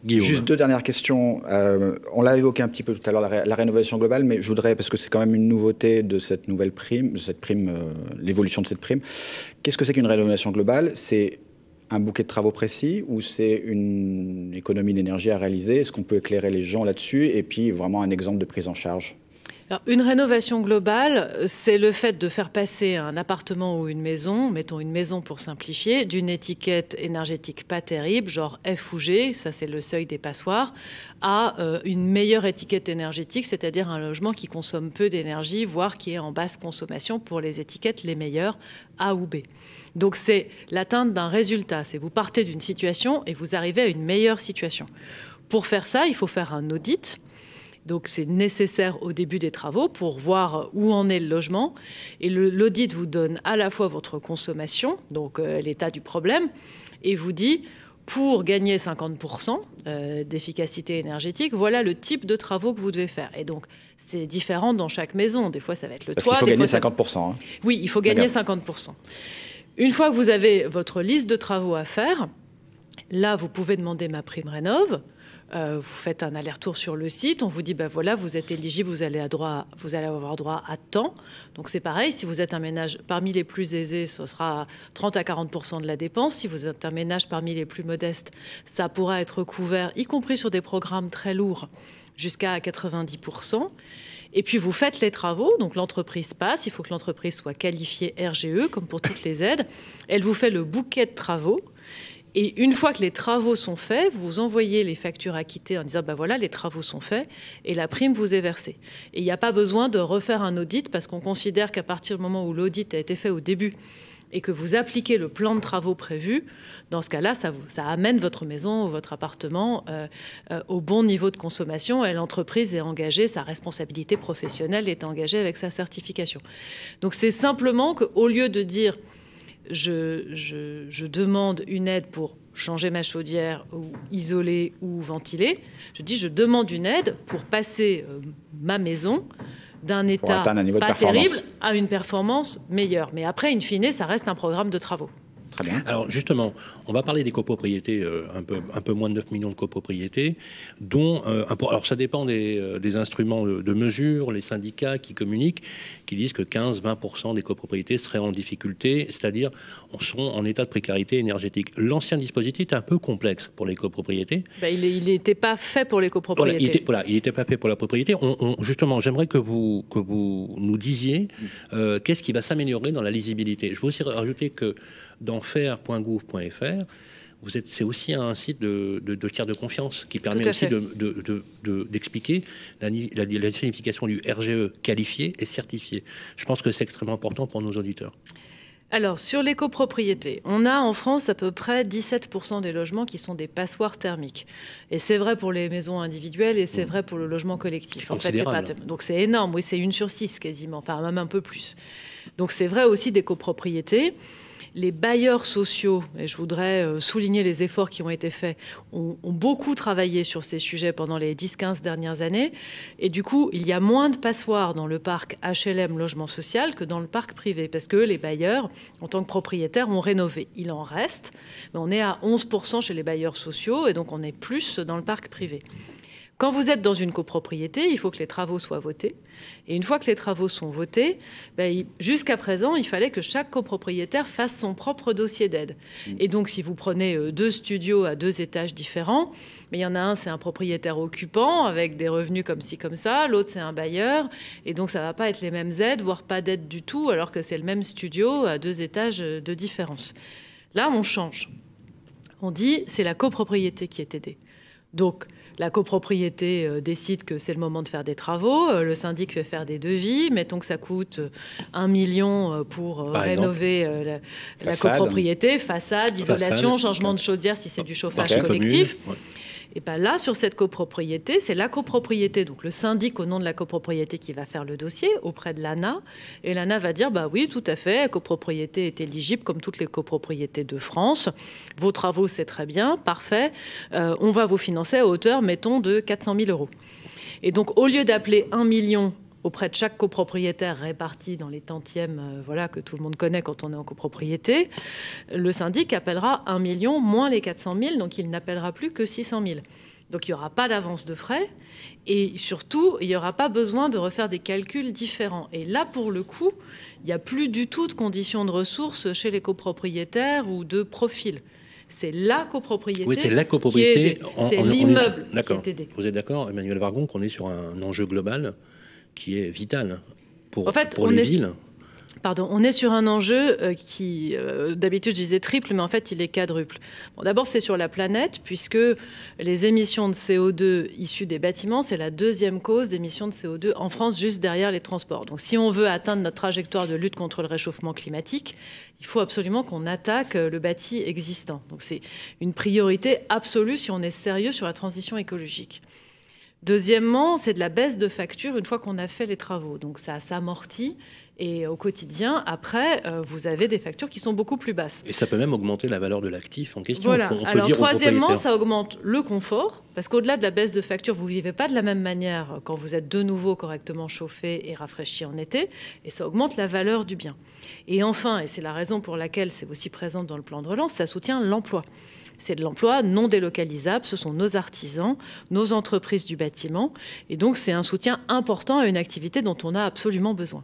Guillaume. Juste 2 dernières questions. On l'a évoqué un petit peu tout à l'heure, la rénovation globale, mais je voudrais, parce que c'est quand même une nouveauté de cette nouvelle prime, l'évolution de cette prime. Qu'est-ce que c'est qu'une rénovation globale? C'est un bouquet de travaux précis ou c'est une économie d'énergie à réaliser? Est-ce qu'on peut éclairer les gens là-dessus? Et puis vraiment un exemple de prise en charge. Alors, une rénovation globale, c'est le fait de faire passer un appartement ou une maison, mettons une maison pour simplifier, d'une étiquette énergétique pas terrible, genre F ou G, ça c'est le seuil des passoires, à une meilleure étiquette énergétique, c'est-à-dire un logement qui consomme peu d'énergie, voire qui est en basse consommation pour les étiquettes les meilleures, A ou B. Donc c'est l'atteinte d'un résultat, c'est vous partez d'une situation et vous arrivez à une meilleure situation. Pour faire ça, il faut faire un audit. Donc c'est nécessaire au début des travaux pour voir où en est le logement. Et l'audit vous donne à la fois votre consommation, donc l'état du problème, et vous dit, pour gagner 50% d'efficacité énergétique, voilà le type de travaux que vous devez faire. Et donc c'est différent dans chaque maison. Des fois ça va être le toit. Parce qu'il faut gagner 50%. Hein. Oui, il faut gagner 50%. Une fois que vous avez votre liste de travaux à faire, là, vous pouvez demander MaPrimeRénov'. Vous faites un aller-retour sur le site, on vous dit, ben voilà, vous êtes éligible, vous allez avoir droit à temps. Donc c'est pareil, si vous êtes un ménage parmi les plus aisés, ce sera 30 à 40% de la dépense. Si vous êtes un ménage parmi les plus modestes, ça pourra être couvert, y compris sur des programmes très lourds, jusqu'à 90%. Et puis vous faites les travaux, donc l'entreprise passe, il faut que l'entreprise soit qualifiée RGE, comme pour toutes les aides. Elle vous fait le bouquet de travaux. Et une fois que les travaux sont faits, vous envoyez les factures acquittées en disant ben voilà, les travaux sont faits et la prime vous est versée. Et il n'y a pas besoin de refaire un audit parce qu'on considère qu'à partir du moment où l'audit a été fait au début et que vous appliquez le plan de travaux prévu, dans ce cas-là, ça amène votre maison ou votre appartement au bon niveau de consommation et l'entreprise est engagée, sa responsabilité professionnelle est engagée avec sa certification. Donc c'est simplement qu'au lieu de dire je demande une aide pour changer ma chaudière ou isoler ou ventiler, je dis je demande une aide pour passer ma maison d'un état pas terrible à une performance meilleure. Mais après, in fine, ça reste un programme de travaux. Très bien. Alors justement, on va parler des copropriétés, un peu moins de 9 millions de copropriétés, dont, alors ça dépend des instruments de mesure, les syndicats qui communiquent, qui disent que 15-20% des copropriétés seraient en difficulté, c'est-à-dire sont en état de précarité énergétique. L'ancien dispositif est un peu complexe pour les copropriétés. Ben, il n'était pas fait pour les copropriétés. Il n'était pas fait pour la propriété. Justement, j'aimerais que vous nous disiez qu'est-ce qui va s'améliorer dans la lisibilité. Je veux aussi rajouter que dans faire.gouv.fr, c'est aussi un site de tiers de confiance qui permet aussi d'expliquer la signification du RGE qualifié et certifié. Je pense que c'est extrêmement important pour nos auditeurs. Alors, sur les copropriétés, on a en France à peu près 17% des logements qui sont des passoires thermiques. Et c'est vrai pour les maisons individuelles et c'est vrai pour le logement collectif. En fait, donc c'est énorme, oui, c'est 1 sur 6 quasiment, enfin même un peu plus. Donc c'est vrai aussi des copropriétés. Les bailleurs sociaux, et je voudrais souligner les efforts qui ont été faits, ont beaucoup travaillé sur ces sujets pendant les 10-15 dernières années. Et du coup, il y a moins de passoires dans le parc HLM logement social que dans le parc privé, parce que les bailleurs, en tant que propriétaires, ont rénové. Il en reste, mais on est à 11% chez les bailleurs sociaux, et donc on est plus dans le parc privé. Quand vous êtes dans une copropriété, il faut que les travaux soient votés. Et une fois que les travaux sont votés, jusqu'à présent, il fallait que chaque copropriétaire fasse son propre dossier d'aide. Et donc, si vous prenez 2 studios à 2 étages différents, mais il y en a un, c'est un propriétaire occupant avec des revenus comme ci, comme ça. L'autre, c'est un bailleur. Et donc, ça ne va pas être les mêmes aides, voire pas d'aide du tout, alors que c'est le même studio à 2 étages de différence. Là, on change. On dit, c'est la copropriété qui est aidée. Donc, la copropriété décide que c'est le moment de faire des travaux, le syndic fait faire des devis, mettons que ça coûte 1 million pour rénover la copropriété, façade, isolation, changement de chaudière si c'est du chauffage collectif. Et bien là, sur cette copropriété, c'est la copropriété, donc le syndic au nom de la copropriété qui va faire le dossier auprès de l'ANA. Et l'ANA va dire, bah oui, tout à fait, la copropriété est éligible comme toutes les copropriétés de France. Vos travaux, c'est très bien, parfait. On va vous financer à hauteur, mettons, de 400 000 €. Et donc, au lieu d'appeler 1 million auprès de chaque copropriétaire réparti dans les tantièmes que tout le monde connaît quand on est en copropriété, le syndic appellera 1 million moins les 400 000, donc il n'appellera plus que 600 000. Donc il n'y aura pas d'avance de frais et surtout, il n'y aura pas besoin de refaire des calculs différents. Et là, pour le coup, il n'y a plus du tout de conditions de ressources chez les copropriétaires ou de profil. C'est la copropriété. Oui, c'est la copropriété. C'est l'immeuble qui est aidé. Vous êtes d'accord, Emmanuel Vargon, qu'on est sur un enjeu global qui est vital pour les villes. Pardon, on est sur un enjeu qui, d'habitude, je disais triple, mais en fait, il est quadruple. Bon, d'abord, c'est sur la planète, puisque les émissions de CO2 issues des bâtiments, c'est la 2e cause d'émissions de CO2 en France, juste derrière les transports. Donc, si on veut atteindre notre trajectoire de lutte contre le réchauffement climatique, il faut absolument qu'on attaque le bâti existant. Donc, c'est une priorité absolue si on est sérieux sur la transition écologique. Deuxièmement, c'est de la baisse de facture une fois qu'on a fait les travaux. Donc ça s'amortit Et au quotidien, après, vous avez des factures qui sont beaucoup plus basses. Et ça peut même augmenter la valeur de l'actif en question. Voilà. On peut Alors, dire troisièmement, ça augmente le confort, parce qu'au-delà de la baisse de facture, vous ne vivez pas de la même manière quand vous êtes de nouveau correctement chauffé et rafraîchi en été, et ça augmente la valeur du bien. Et enfin, et c'est la raison pour laquelle c'est aussi présent dans le plan de relance, ça soutient l'emploi. C'est de l'emploi non délocalisable, ce sont nos artisans, nos entreprises du bâtiment, et donc c'est un soutien important à une activité dont on a absolument besoin.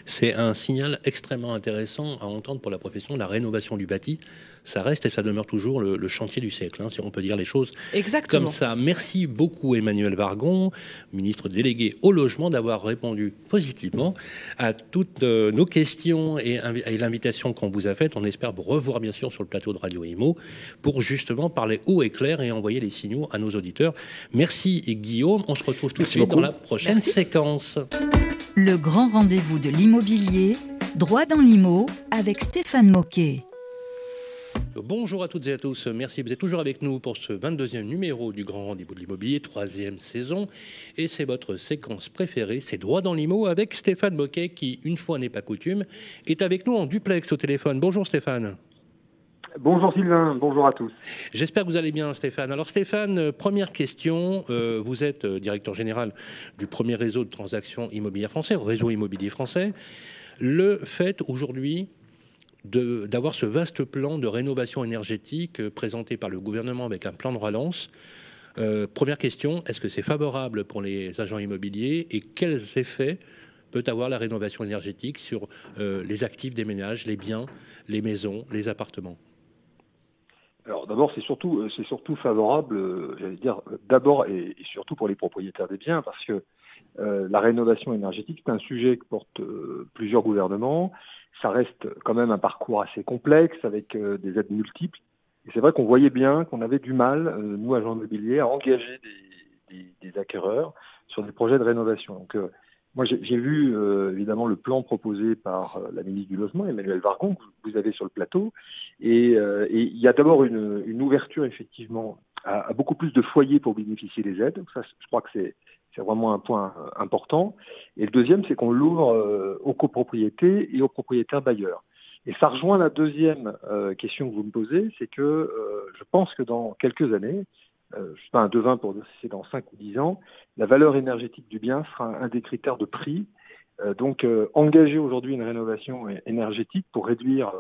C'est un signal extrêmement intéressant à entendre pour la profession. La rénovation du bâti, ça reste et ça demeure toujours le chantier du siècle, hein, si on peut dire les choses Exactement. comme ça. Merci beaucoup Emmanuelle Wargon, ministre déléguée au logement, d'avoir répondu positivement à toutes nos questions et l'invitation qu'on vous a faite. On espère vous revoir bien sûr sur le plateau de Radio Imo pour justement parler haut et clair et envoyer les signaux à nos auditeurs. Merci Guillaume, on se retrouve tout de suite dans la prochaine séquence. Le grand rendez-vous de l'immobilier, droit dans l'IMO, avec Stéphane Moquet. Bonjour à toutes et à tous, merci, vous êtes toujours avec nous pour ce 22e numéro du Grand Rendez-vous de l'Immobilier, 3e saison, et c'est votre séquence préférée, c'est Droit dans l'IMO avec Stéphane Moquet qui, une fois n'est pas coutume, est avec nous en duplex au téléphone. Bonjour Stéphane. Bonjour Sylvain, bonjour à tous. J'espère que vous allez bien Stéphane. Alors Stéphane, première question, vous êtes directeur général du premier réseau de transactions immobilières français, réseau immobilier français. Le fait aujourd'hui d'avoir ce vaste plan de rénovation énergétique présenté par le gouvernement avec un plan de relance, première question, est-ce que c'est favorable pour les agents immobiliers et quels effets peut avoir la rénovation énergétique sur les actifs des ménages, les biens, les maisons, les appartements? Alors d'abord, c'est surtout favorable, j'allais dire, d'abord et surtout pour les propriétaires des biens, parce que la rénovation énergétique, c'est un sujet que portent plusieurs gouvernements. Ça reste quand même un parcours assez complexe, avec des aides multiples. Et c'est vrai qu'on voyait bien qu'on avait du mal, nous, agents immobiliers, à engager des acquéreurs sur des projets de rénovation. Donc, moi, j'ai vu évidemment le plan proposé par la ministre du Logement, Emmanuelle Wargon, que vous avez sur le plateau. Et il y a d'abord une ouverture, effectivement, à beaucoup plus de foyers pour bénéficier des aides. Donc ça, je crois que c'est vraiment un point important. Et le deuxième, c'est qu'on l'ouvre aux copropriétés et aux propriétaires bailleurs. Et ça rejoint la deuxième question que vous me posez, c'est que je pense que dans quelques années, je ne suis pas un devin pour dire si c'est dans 5 ou 10 ans, la valeur énergétique du bien sera un des critères de prix. Donc, engager aujourd'hui une rénovation énergétique pour réduire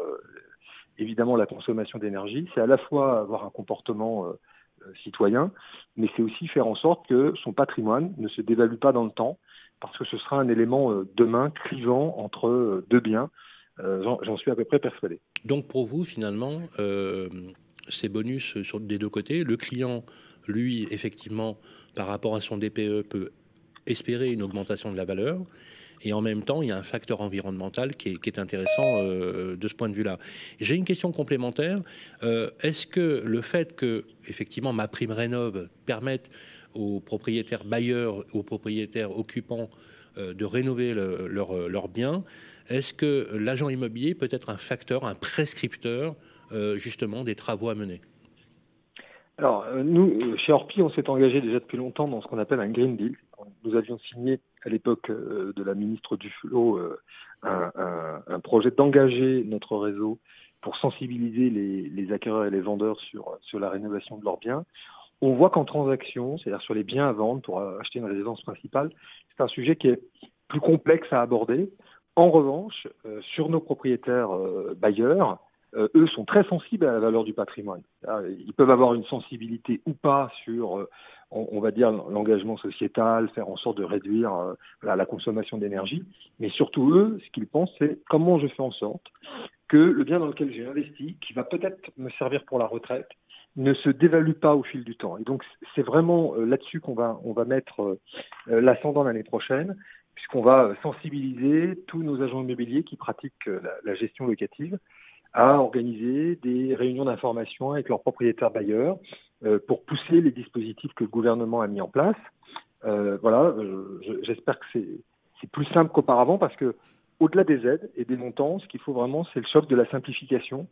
évidemment la consommation d'énergie, c'est à la fois avoir un comportement citoyen, mais c'est aussi faire en sorte que son patrimoine ne se dévalue pas dans le temps, parce que ce sera un élément demain clivant entre deux biens. J'en suis à peu près persuadé. Donc pour vous, finalement, ces bonus des deux côtés, le client, lui, effectivement, par rapport à son DPE, peut espérer une augmentation de la valeur. Et en même temps, il y a un facteur environnemental qui est intéressant de ce point de vue-là. J'ai une question complémentaire. Est-ce que le fait que, effectivement, MaPrimeRénov' permette aux propriétaires bailleurs, aux propriétaires occupants de rénover leurs biens, est-ce que l'agent immobilier peut être un facteur, un prescripteur, justement, des travaux à mener? Alors, nous, chez Orpi, on s'est engagé déjà depuis longtemps dans ce qu'on appelle un Green Deal. Nous avions signé à l'époque de la ministre Duflot un projet d'engager notre réseau pour sensibiliser les acquéreurs et les vendeurs sur la rénovation de leurs biens. On voit qu'en transaction, c'est-à-dire sur les biens à vendre pour acheter une résidence principale, c'est un sujet qui est plus complexe à aborder. En revanche, sur nos propriétaires bailleurs, eux sont très sensibles à la valeur du patrimoine. Ils peuvent avoir une sensibilité ou pas sur, on va dire, l'engagement sociétal, faire en sorte de réduire la consommation d'énergie. Mais surtout, eux, ce qu'ils pensent, c'est comment je fais en sorte que le bien dans lequel j'ai investi, qui va peut-être me servir pour la retraite, ne se dévalue pas au fil du temps. Et donc, c'est vraiment là-dessus qu'on va mettre l'ascendant l'année prochaine, puisqu'on va sensibiliser tous nos agents immobiliers qui pratiquent la gestion locative à organiser des réunions d'information avec leurs propriétaires bailleurs pour pousser les dispositifs que le gouvernement a mis en place. Voilà, j'espère que c'est plus simple qu'auparavant, parce que au-delà des aides et des montants, ce qu'il faut vraiment, c'est le choc de la simplification.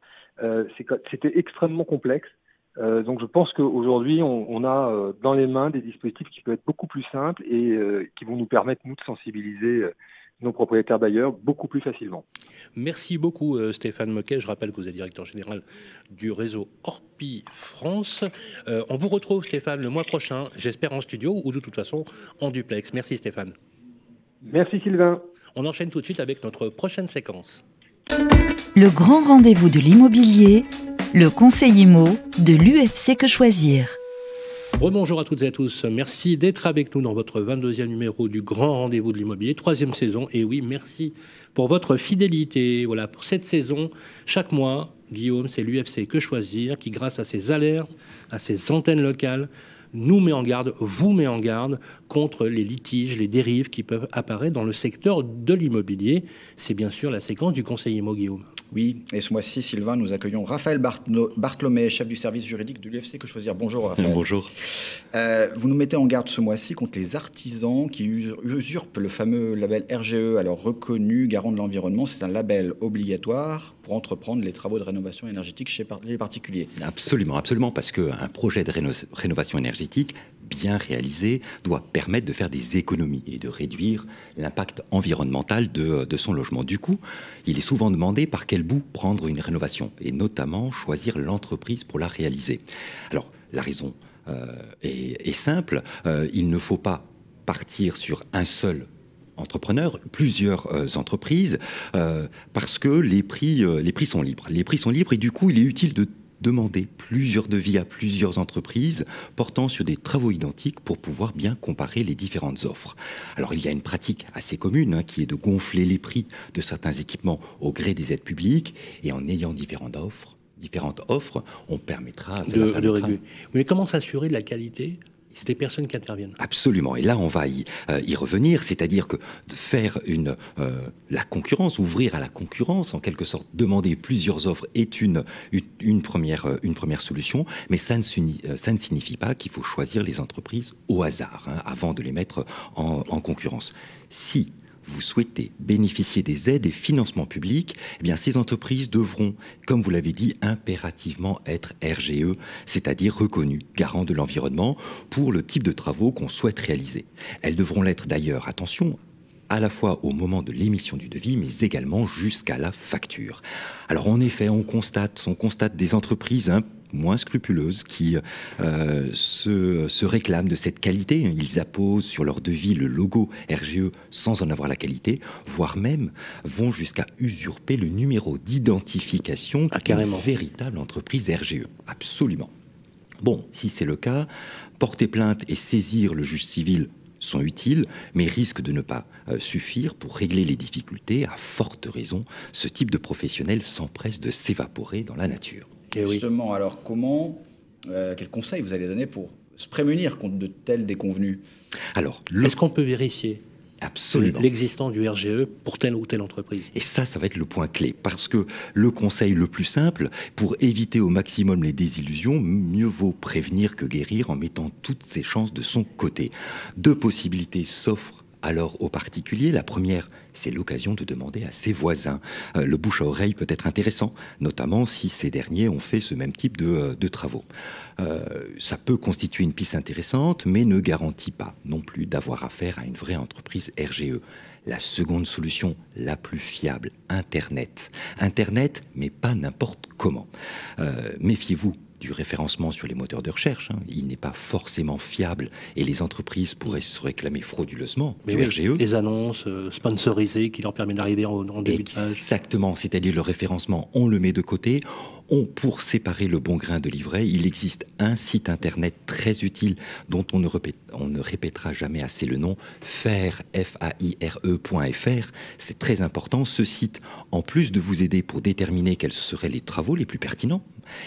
C'était extrêmement complexe. Donc je pense qu'aujourd'hui, on a dans les mains des dispositifs qui peuvent être beaucoup plus simples et qui vont nous permettre, nous, de sensibiliser nos propriétaires bailleurs beaucoup plus facilement. Merci beaucoup Stéphane Moquet. Je rappelle que vous êtes directeur général du réseau Orpi France. On vous retrouve Stéphane le mois prochain, j'espère en studio ou de toute façon en duplex. Merci Stéphane. Merci Sylvain. On enchaîne tout de suite avec notre prochaine séquence. Le grand rendez-vous de l'immobilier, le conseil IMO de l'UFC Que Choisir. Rebonjour à toutes et à tous. Merci d'être avec nous dans votre 22e numéro du Grand Rendez-vous de l'Immobilier, 3e saison. Et oui, merci pour votre fidélité. Voilà, pour cette saison, chaque mois, Guillaume, c'est l'UFC Que Choisir qui, grâce à ses alertes, à ses antennes locales, nous met en garde, vous met en garde contre les litiges, les dérives qui peuvent apparaître dans le secteur de l'immobilier. C'est bien sûr la séquence du conseil IMO, Guillaume. Oui, et ce mois-ci, Sylvain, nous accueillons Raphaël Bartholomé, chef du service juridique de l'UFC Que Choisir. Bonjour Raphaël. Bonjour. Vous nous mettez en garde ce mois-ci contre les artisans qui usurpent le fameux label RGE, alors reconnu garant de l'environnement. C'est un label obligatoire pour entreprendre les travaux de rénovation énergétique chez les particuliers. Absolument, absolument, parce qu'un projet de rénovation énergétique bien réalisé doit permettre de faire des économies et de réduire l'impact environnemental de son logement. Du coup, il est souvent demandé par quel bout prendre une rénovation et notamment choisir l'entreprise pour la réaliser. Alors, la raison est simple, il ne faut pas partir sur un seul entrepreneurs, plusieurs entreprises, parce que les prix sont libres. Les prix sont libres et du coup, il est utile de demander plusieurs devis à plusieurs entreprises portant sur des travaux identiques pour pouvoir bien comparer les différentes offres. Alors, il y a une pratique assez commune qui est de gonfler les prix de certains équipements au gré des aides publiques et en ayant différentes offres, on permettra de réguler. Mais comment s'assurer de la qualité des personnes qui interviennent? Absolument. Et là, on va y revenir. C'est-à-dire que de faire la concurrence, ouvrir à la concurrence, en quelque sorte, demander plusieurs offres est une première solution. Mais ça ne signifie pas qu'il faut choisir les entreprises au hasard avant de les mettre en concurrence. Si vous souhaitez bénéficier des aides et financements publics, eh bien ces entreprises devront, comme vous l'avez dit, impérativement être RGE, c'est-à-dire reconnues garant de l'environnement pour le type de travaux qu'on souhaite réaliser. Elles devront l'être d'ailleurs, attention, à la fois au moment de l'émission du devis, mais également jusqu'à la facture. Alors en effet, on constate des entreprises moins scrupuleuses qui se réclament de cette qualité. Ils apposent sur leur devis le logo RGE sans en avoir la qualité, voire même vont jusqu'à usurper le numéro d'identification d'une véritable entreprise RGE. Absolument. Bon, si c'est le cas, porter plainte et saisir le juge civil sont utiles, mais risquent de ne pas suffire pour régler les difficultés. À forte raison, ce type de professionnel s'empresse de s'évaporer dans la nature. Justement, alors quel conseil vous allez donner pour se prémunir contre de telles déconvenues? Alors, est-ce qu'on peut vérifier absolument l'existence du RGE pour telle ou telle entreprise? Et ça va être le point clé, parce que le conseil le plus simple, pour éviter au maximum les désillusions, mieux vaut prévenir que guérir en mettant toutes ses chances de son côté. Deux possibilités s'offrent alors aux particuliers. La première, c'est l'occasion de demander à ses voisins. Le bouche à oreille peut être intéressant, notamment si ces derniers ont fait ce même type de travaux. Ça peut constituer une piste intéressante, mais ne garantit pas non plus d'avoir affaire à une vraie entreprise RGE. La seconde solution, la plus fiable, Internet. Internet, mais pas n'importe comment. Méfiez-vous du référencement sur les moteurs de recherche. Il n'est pas forcément fiable et les entreprises pourraient se réclamer frauduleusement du RGE. Les annonces sponsorisées qui leur permettent d'arriver en début de page. Exactement, c'est-à-dire le référencement, on le met de côté. Pour séparer le bon grain de l'ivraie, il existe un site internet très utile dont on ne répétera jamais assez le nom, faire.fr. C'est très important. Ce site, en plus de vous aider pour déterminer quels seraient les travaux les plus pertinents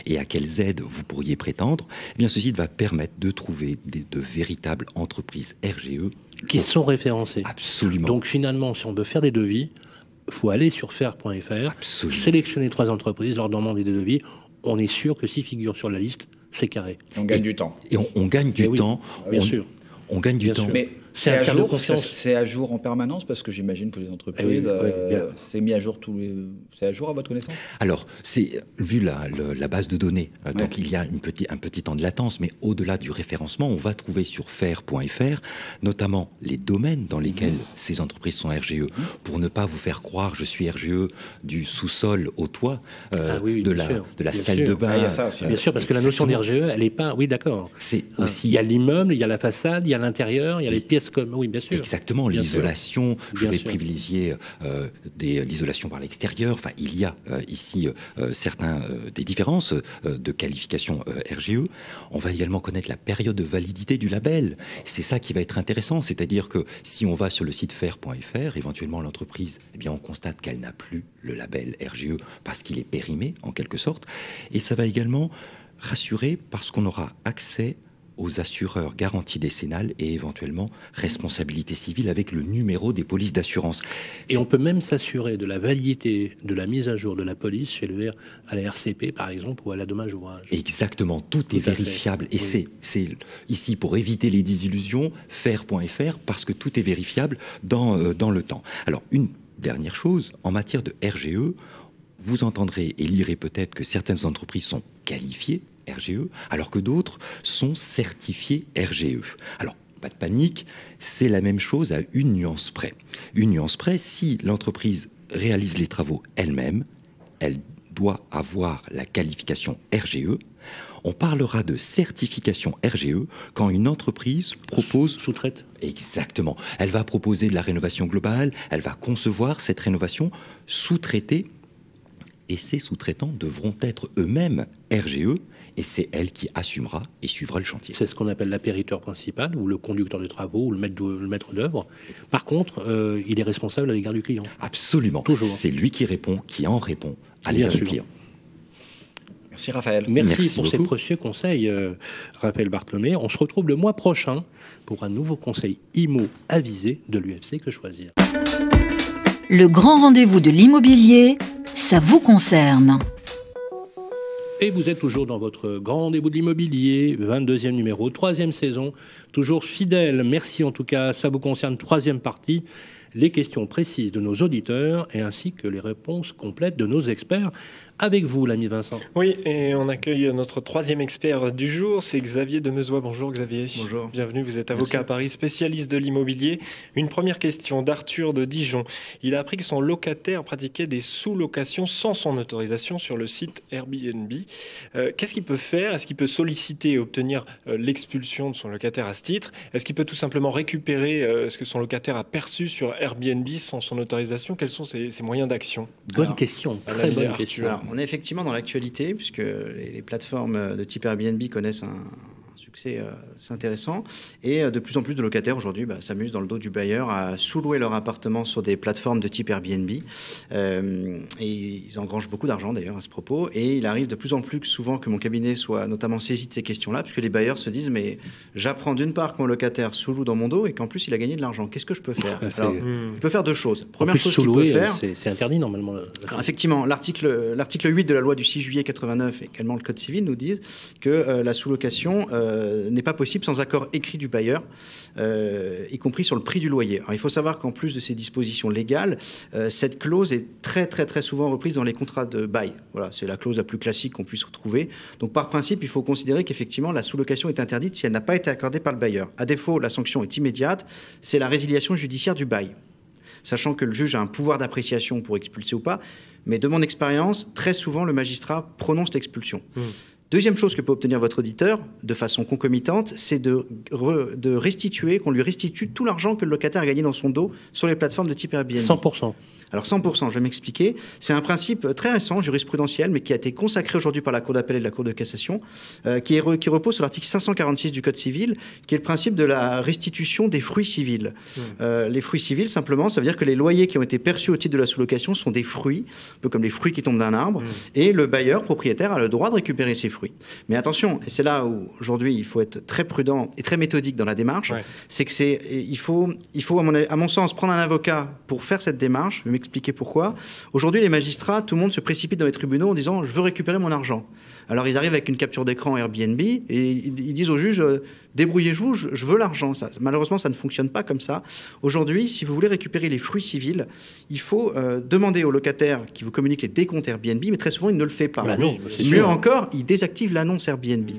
et à quelles aides vous pourriez prétendre, eh bien ce site va permettre de trouver de véritables entreprises RGE qui sont référencées. Absolument. Donc finalement, si on veut faire des devis, il faut aller sur faire.fr, sélectionner 3 entreprises, leur demander des devis. On est sûr que s'ils figurent sur la liste, c'est carré. On gagne du temps. Et on gagne du temps. Bien sûr. On gagne du temps. Mais C'est un tiers de confiance. C'est à jour en permanence parce que j'imagine que les entreprises, c'est mis à jour c'est à jour à votre connaissance? Alors, c'est vu la base de données, donc il y a un petit temps de latence, mais au-delà du référencement, on va trouver sur faire.fr notamment les domaines dans lesquels ces entreprises sont RGE, pour ne pas vous faire croire je suis RGE du sous-sol au toit, de la salle de bain. Il y a ça aussi. Bien sûr, parce que la notion d'RGE, elle n'est pas... Oui, d'accord. C'est aussi... Il y a l'immeuble, il y a la façade, il y a l'intérieur, il y a les pièces comme... Oui, bien sûr. Exactement, l'isolation, je vais privilégier l'isolation par l'extérieur. Enfin, il y a ici des différences de qualification RGE. On va également connaître la période de validité du label. C'est ça qui va être intéressant, c'est-à-dire que si on va sur le site faire.fr, éventuellement l'entreprise, on constate qu'elle n'a plus le label RGE parce qu'il est périmé en quelque sorte. Et ça va également rassurer parce qu'on aura accès aux assureurs garantie décennale et éventuellement responsabilité civile avec le numéro des polices d'assurance. Et on peut même s'assurer de la validité de la mise à jour de la police à la RCP par exemple ou à la dommage ouvrage. Exactement, tout est vérifiable et c'est ici pour éviter les désillusions, faire.fr parce que tout est vérifiable dans le temps. Alors une dernière chose, en matière de RGE, vous entendrez et lirez peut-être que certaines entreprises sont qualifiées RGE, alors que d'autres sont certifiés RGE. Alors, pas de panique, c'est la même chose à une nuance près. Une nuance près, si l'entreprise réalise les travaux elle-même, elle doit avoir la qualification RGE. On parlera de certification RGE quand une entreprise propose... Sous-traite. Exactement. Elle va proposer de la rénovation globale, elle va concevoir cette rénovation sous-traitée, et ces sous-traitants devront être eux-mêmes RGE, et c'est elle qui assumera et suivra le chantier. C'est ce qu'on appelle l'appériteur principal, ou le conducteur de travaux, ou le maître d'œuvre. Par contre, il est responsable à l'égard du client. Absolument. Toujours. C'est lui qui en répond à l'égard du client. Merci Raphaël. Merci pour ces précieux conseils, Raphaël Bartholomé. On se retrouve le mois prochain pour un nouveau conseil IMO avisé de l'UFC Que Choisir. Le grand rendez-vous de l'immobilier, ça vous concerne. Et vous êtes toujours dans votre grand rendez-vous de l'immobilier, 22e numéro, 3e saison, toujours fidèle. Merci en tout cas, ça vous concerne, 3e partie, les questions précises de nos auditeurs et ainsi que les réponses complètes de nos experts. Avec vous, l'ami Vincent. Oui, et on accueille notre 3e expert du jour, c'est Xavier Demezois. Bonjour Xavier. Bonjour. Bienvenue, vous êtes avocat à Paris, spécialiste de l'immobilier. Une première question d'Arthur de Dijon. Il a appris que son locataire pratiquait des sous-locations sans son autorisation sur le site Airbnb. Qu'est-ce qu'il peut faire? Est-ce qu'il peut solliciter et obtenir l'expulsion de son locataire à ce titre? Est-ce qu'il peut tout simplement récupérer ce que son locataire a perçu sur Airbnb sans son autorisation? Quels sont ses moyens d'action? Bonne question, très bonne question. Alors, on est effectivement dans l'actualité, puisque les plateformes de type Airbnb connaissent un succès assez intéressant. Et de plus en plus de locataires aujourd'hui s'amusent dans le dos du bailleur à sous-louer leur appartement sur des plateformes de type Airbnb. Et ils engrangent beaucoup d'argent d'ailleurs à ce propos. Et il arrive de plus en plus souvent que mon cabinet soit notamment saisi de ces questions-là, puisque les bailleurs se disent mais j'apprends d'une part que mon locataire sous-loue dans mon dos et qu'en plus il a gagné de l'argent. Qu'est-ce que je peux faire? Alors, il peut faire deux choses. Première chose qu'il peut faire, c'est interdit normalement. Alors, effectivement, l'article 8 de la loi du 6 juillet 89 et également le Code civil nous disent que la sous-location n'est pas possible sans accord écrit du bailleur, y compris sur le prix du loyer. Alors, il faut savoir qu'en plus de ces dispositions légales, cette clause est très très très souvent reprise dans les contrats de bail. Voilà, c'est la clause la plus classique qu'on puisse retrouver. Donc par principe, il faut considérer qu'effectivement la sous-location est interdite si elle n'a pas été accordée par le bailleur. À défaut, la sanction est immédiate, c'est la résiliation judiciaire du bail. Sachant que le juge a un pouvoir d'appréciation pour expulser ou pas, mais de mon expérience, très souvent le magistrat prononce l'expulsion. Deuxième chose que peut obtenir votre auditeur, de façon concomitante, c'est de restituer, qu'on lui restitue tout l'argent que le locataire a gagné dans son dos sur les plateformes de type Airbnb. 100%. Alors 100%, je vais m'expliquer. C'est un principe très récent, jurisprudentiel, mais qui a été consacré aujourd'hui par la Cour d'appel et de la Cour de cassation, qui repose sur l'article 546 du Code civil, qui est le principe de la restitution des fruits civils. Les fruits civils, simplement, ça veut dire que les loyers qui ont été perçus au titre de la sous-location sont des fruits, un peu comme les fruits qui tombent d'un arbre, et le bailleur propriétaire a le droit de récupérer ces fruits. Mais attention, et c'est là où aujourd'hui il faut être très prudent et très méthodique dans la démarche, c'est que il faut à mon sens prendre un avocat pour faire cette démarche. Je vais m'expliquer pourquoi. Aujourd'hui, les magistrats, tout le monde se précipite dans les tribunaux en disant je veux récupérer mon argent. Alors ils arrivent avec une capture d'écran Airbnb et ils disent au juge débrouillez-vous, je veux l'argent. Malheureusement, ça ne fonctionne pas comme ça. Aujourd'hui, si vous voulez récupérer les fruits civils, il faut demander au locataire qui vous communique les décomptes Airbnb, mais très souvent, il ne le fait pas. Mieux encore, il désactive l'annonce Airbnb.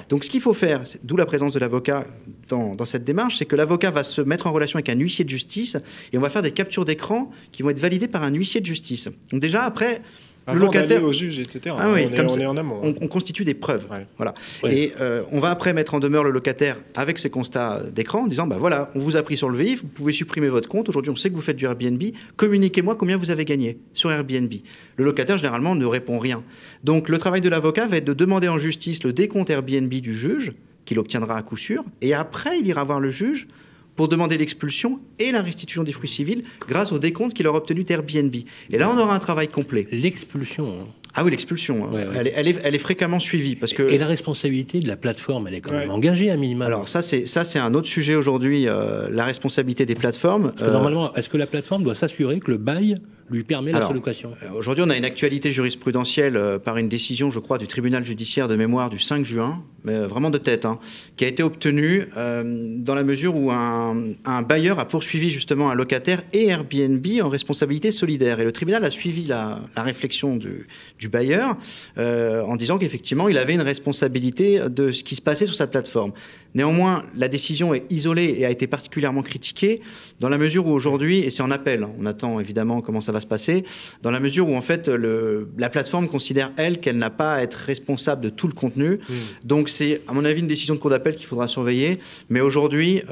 Donc, ce qu'il faut faire, d'où la présence de l'avocat dans cette démarche, c'est que l'avocat va se mettre en relation avec un huissier de justice et on va faire des captures d'écran qui vont être validées par un huissier de justice. Donc déjà, après... Avant le locataire au juge, etc. Ah oui, on est en amont. On constitue des preuves. Ouais. Voilà. Ouais. Et on va après mettre en demeure le locataire avec ses constats d'écran en disant bah voilà, on vous a pris sur le vif, vous pouvez supprimer votre compte. Aujourd'hui, on sait que vous faites du Airbnb. Communiquez-moi combien vous avez gagné sur Airbnb. Le locataire, généralement, ne répond rien. Donc, le travail de l'avocat va être de demander en justice le décompte Airbnb du juge, qu'il obtiendra à coup sûr. Et après, il ira voir le juge pour demander l'expulsion et la restitution des fruits civils grâce au décompte qu'il aura obtenu d'Airbnb. Et là, on aura un travail complet. L'expulsion, hein. Ah oui, l'expulsion. Ouais, ouais. Elle est fréquemment suivie. Parce que... Et la responsabilité de la plateforme, elle est quand même engagée à minimum. Alors ça, c'est un autre sujet aujourd'hui, la responsabilité des plateformes. Parce que normalement, est-ce que la plateforme doit s'assurer que le bail lui permet la sous-location ? Aujourd'hui, on a une actualité jurisprudentielle par une décision, je crois, du tribunal judiciaire de mémoire du 5 juin, mais vraiment de tête, qui a été obtenue dans la mesure où un bailleur a poursuivi justement un locataire et Airbnb en responsabilité solidaire. Et le tribunal a suivi la réflexion du bailleur en disant qu'effectivement, il avait une responsabilité de ce qui se passait sur sa plateforme. Néanmoins, la décision est isolée et a été particulièrement critiquée dans la mesure où aujourd'hui, et c'est en appel, on attend évidemment comment ça va se passer, dans la mesure où en fait la plateforme considère, elle, qu'elle n'a pas à être responsable de tout le contenu. Donc c'est, à mon avis, une décision de cour d'appel qu'il faudra surveiller. Mais aujourd'hui,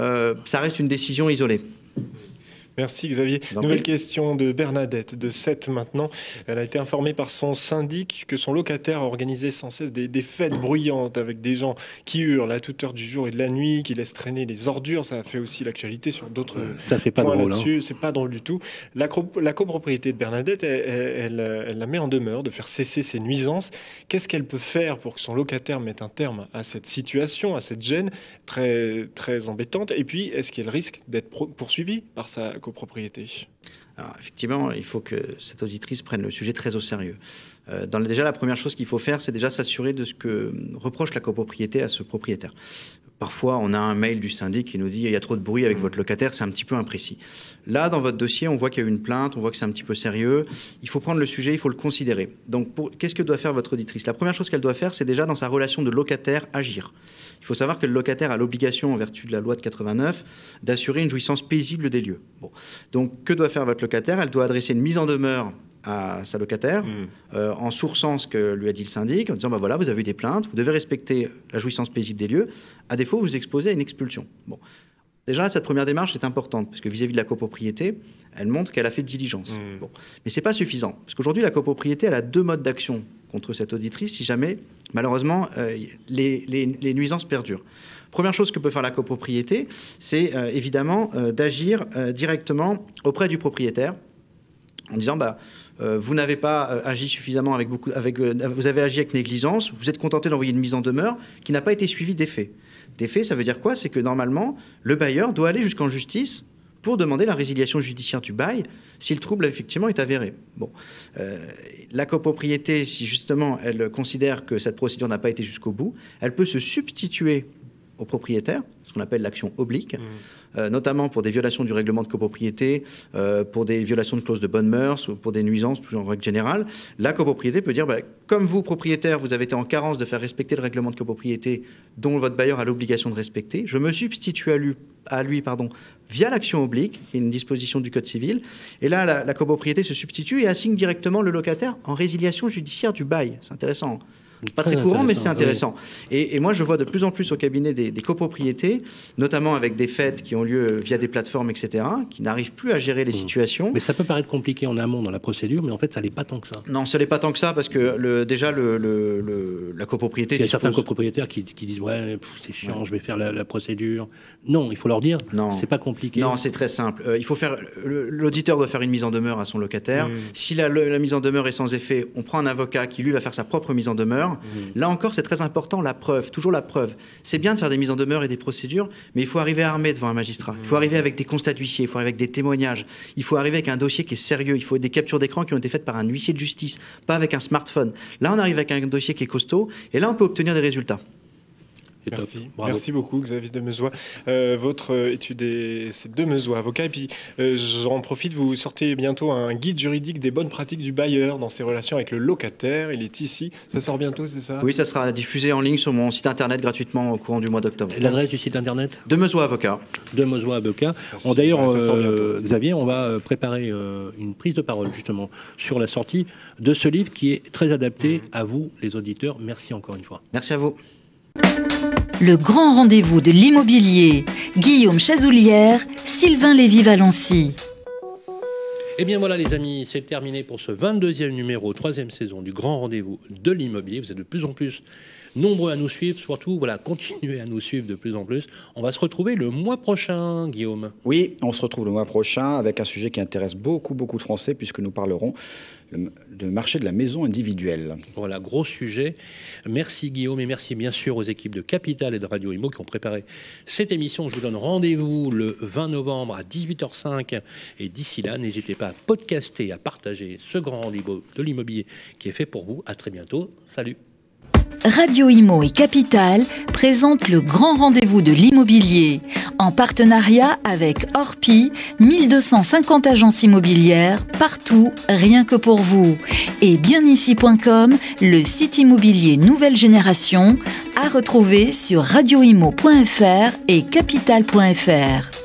ça reste une décision isolée. Merci Xavier. Nouvelle question de Bernadette, de 7 maintenant. Elle a été informée par son syndic que son locataire a organisé sans cesse des fêtes bruyantes avec des gens qui hurlent à toute heure du jour et de la nuit, qui laissent traîner les ordures. Ça a fait aussi l'actualité sur d'autres ça, c'est pas points drôle, là-dessus. C'est pas drôle du tout. La copropriété de Bernadette, elle la met en demeure de faire cesser ces nuisances. Qu'est-ce qu'elle peut faire pour que son locataire mette un terme à cette situation, à cette gêne très, très embêtante ? Et puis, est-ce qu'elle risque d'être poursuivie par sa copropriété ? Alors, effectivement, il faut que cette auditrice prenne le sujet très au sérieux. Déjà, la première chose qu'il faut faire, c'est déjà s'assurer de ce que reproche la copropriété à ce propriétaire. Parfois, on a un mail du syndic qui nous dit « il y a trop de bruit avec votre locataire », c'est un petit peu imprécis. Là, dans votre dossier, on voit qu'il y a eu une plainte, on voit que c'est un petit peu sérieux. Il faut prendre le sujet, il faut le considérer. Donc, qu'est-ce que doit faire votre auditrice ? La première chose qu'elle doit faire, c'est déjà dans sa relation de locataire, agir. Il faut savoir que le locataire a l'obligation, en vertu de la loi de 89, d'assurer une jouissance paisible des lieux. Bon. Donc, que doit faire votre locataire ? Elle doit adresser une mise en demeure à sa locataire, en sourçant ce que lui a dit le syndic, en disant bah voilà, vous avez eu des plaintes, vous devez respecter la jouissance paisible des lieux, à défaut, vous exposez à une expulsion. Bon. Déjà, cette première démarche est importante, parce que vis-à-vis de la copropriété, elle montre qu'elle a fait diligence. Bon. Mais ce n'est pas suffisant, parce qu'aujourd'hui, la copropriété, elle a 2 modes d'action contre cette auditrice, si jamais, malheureusement, les nuisances perdurent. Première chose que peut faire la copropriété, c'est évidemment d'agir directement auprès du propriétaire, en disant bah, vous n'avez pas agi suffisamment vous avez agi avec négligence, vous êtes contenté d'envoyer une mise en demeure qui n'a pas été suivie d'effet. D'effet, ça veut dire quoi ? C'est que normalement, le bailleur doit aller jusqu'en justice pour demander la résiliation judiciaire du bail si le trouble effectivement est avéré. Bon. La copropriété, si justement elle considère que cette procédure n'a pas été jusqu'au bout, elle peut se substituer au propriétaire, ce qu'on appelle l'action oblique, notamment pour des violations du règlement de copropriété, pour des violations de clauses de bonne mœurs, ou pour des nuisances, toujours en règle générale. La copropriété peut dire, bah, comme vous, propriétaire, vous avez été en carence de faire respecter le règlement de copropriété dont votre bailleur a l'obligation de respecter, je me substitue à lui, via l'action oblique, qui est une disposition du Code civil, et là, la copropriété se substitue et assigne directement le locataire en résiliation judiciaire du bail. C'est intéressant. Pas très courant, mais c'est intéressant. Oui. Et moi, je vois de plus en plus au cabinet des copropriétés, notamment avec des fêtes qui ont lieu via des plateformes, etc., qui n'arrivent plus à gérer les situations. Mais ça peut paraître compliqué en amont dans la procédure, mais en fait, ça n'est pas tant que ça. Non, ça n'est pas tant que ça, parce que la copropriété... Il y a certains copropriétaires qui disent « ouais, c'est chiant, je vais faire la procédure ». Non, il faut leur dire « c'est pas compliqué ». Non, c'est très simple. L'auditeur doit faire une mise en demeure à son locataire. Si la mise en demeure est sans effet, on prend un avocat qui, lui, va faire sa propre mise en demeure. Là encore, c'est très important, la preuve, toujours la preuve. C'est bien de faire des mises en demeure et des procédures, mais il faut arriver armé devant un magistrat. Il faut arriver avec des constats d'huissier, il faut arriver avec des témoignages, il faut arriver avec un dossier qui est sérieux, il faut des captures d'écran qui ont été faites par un huissier de justice, pas avec un smartphone. Là, on arrive avec un dossier qui est costaud, et là, on peut obtenir des résultats. Merci. Merci beaucoup, Xavier Demezois. Votre étude, c'est Demezois, avocat. Et puis, j'en profite, vous sortez bientôt un guide juridique des bonnes pratiques du bailleur dans ses relations avec le locataire. Il est ici. Ça sort bientôt, c'est ça? Oui, ça sera diffusé en ligne sur mon site internet gratuitement au courant du mois d'octobre. L'adresse du site internet? Demezois avocat. Demezois avocat. D'ailleurs, Xavier, on va préparer une prise de parole justement sur la sortie de ce livre qui est très adapté à vous, les auditeurs. Merci encore une fois. Merci à vous. Le grand rendez-vous de l'immobilier. Guillaume Chazoulière, Sylvain Lévy-Valency. Et bien voilà les amis, c'est terminé pour ce 22e numéro, 3e saison du grand rendez-vous de l'immobilier. Vous êtes de plus en plus nombreux à nous suivre, surtout, voilà, continuez à nous suivre de plus en plus. On va se retrouver le mois prochain, Guillaume. Oui, on se retrouve le mois prochain avec un sujet qui intéresse beaucoup de Français puisque nous parlerons du marché de la maison individuelle. Voilà, gros sujet. Merci Guillaume et merci bien sûr aux équipes de Capital et de Radio Imo qui ont préparé cette émission. Je vous donne rendez-vous le 20 novembre à 18h05 et d'ici là, n'hésitez pas à podcaster, à partager ce grand rendez-vous de l'immobilier qui est fait pour vous. À très bientôt. Salut. Radio Imo et Capital présentent le grand rendez-vous de l'immobilier en partenariat avec Orpi, 1250 agences immobilières partout, rien que pour vous. Et bienici.com, le site immobilier nouvelle génération, à retrouver sur radioimo.fr et capital.fr.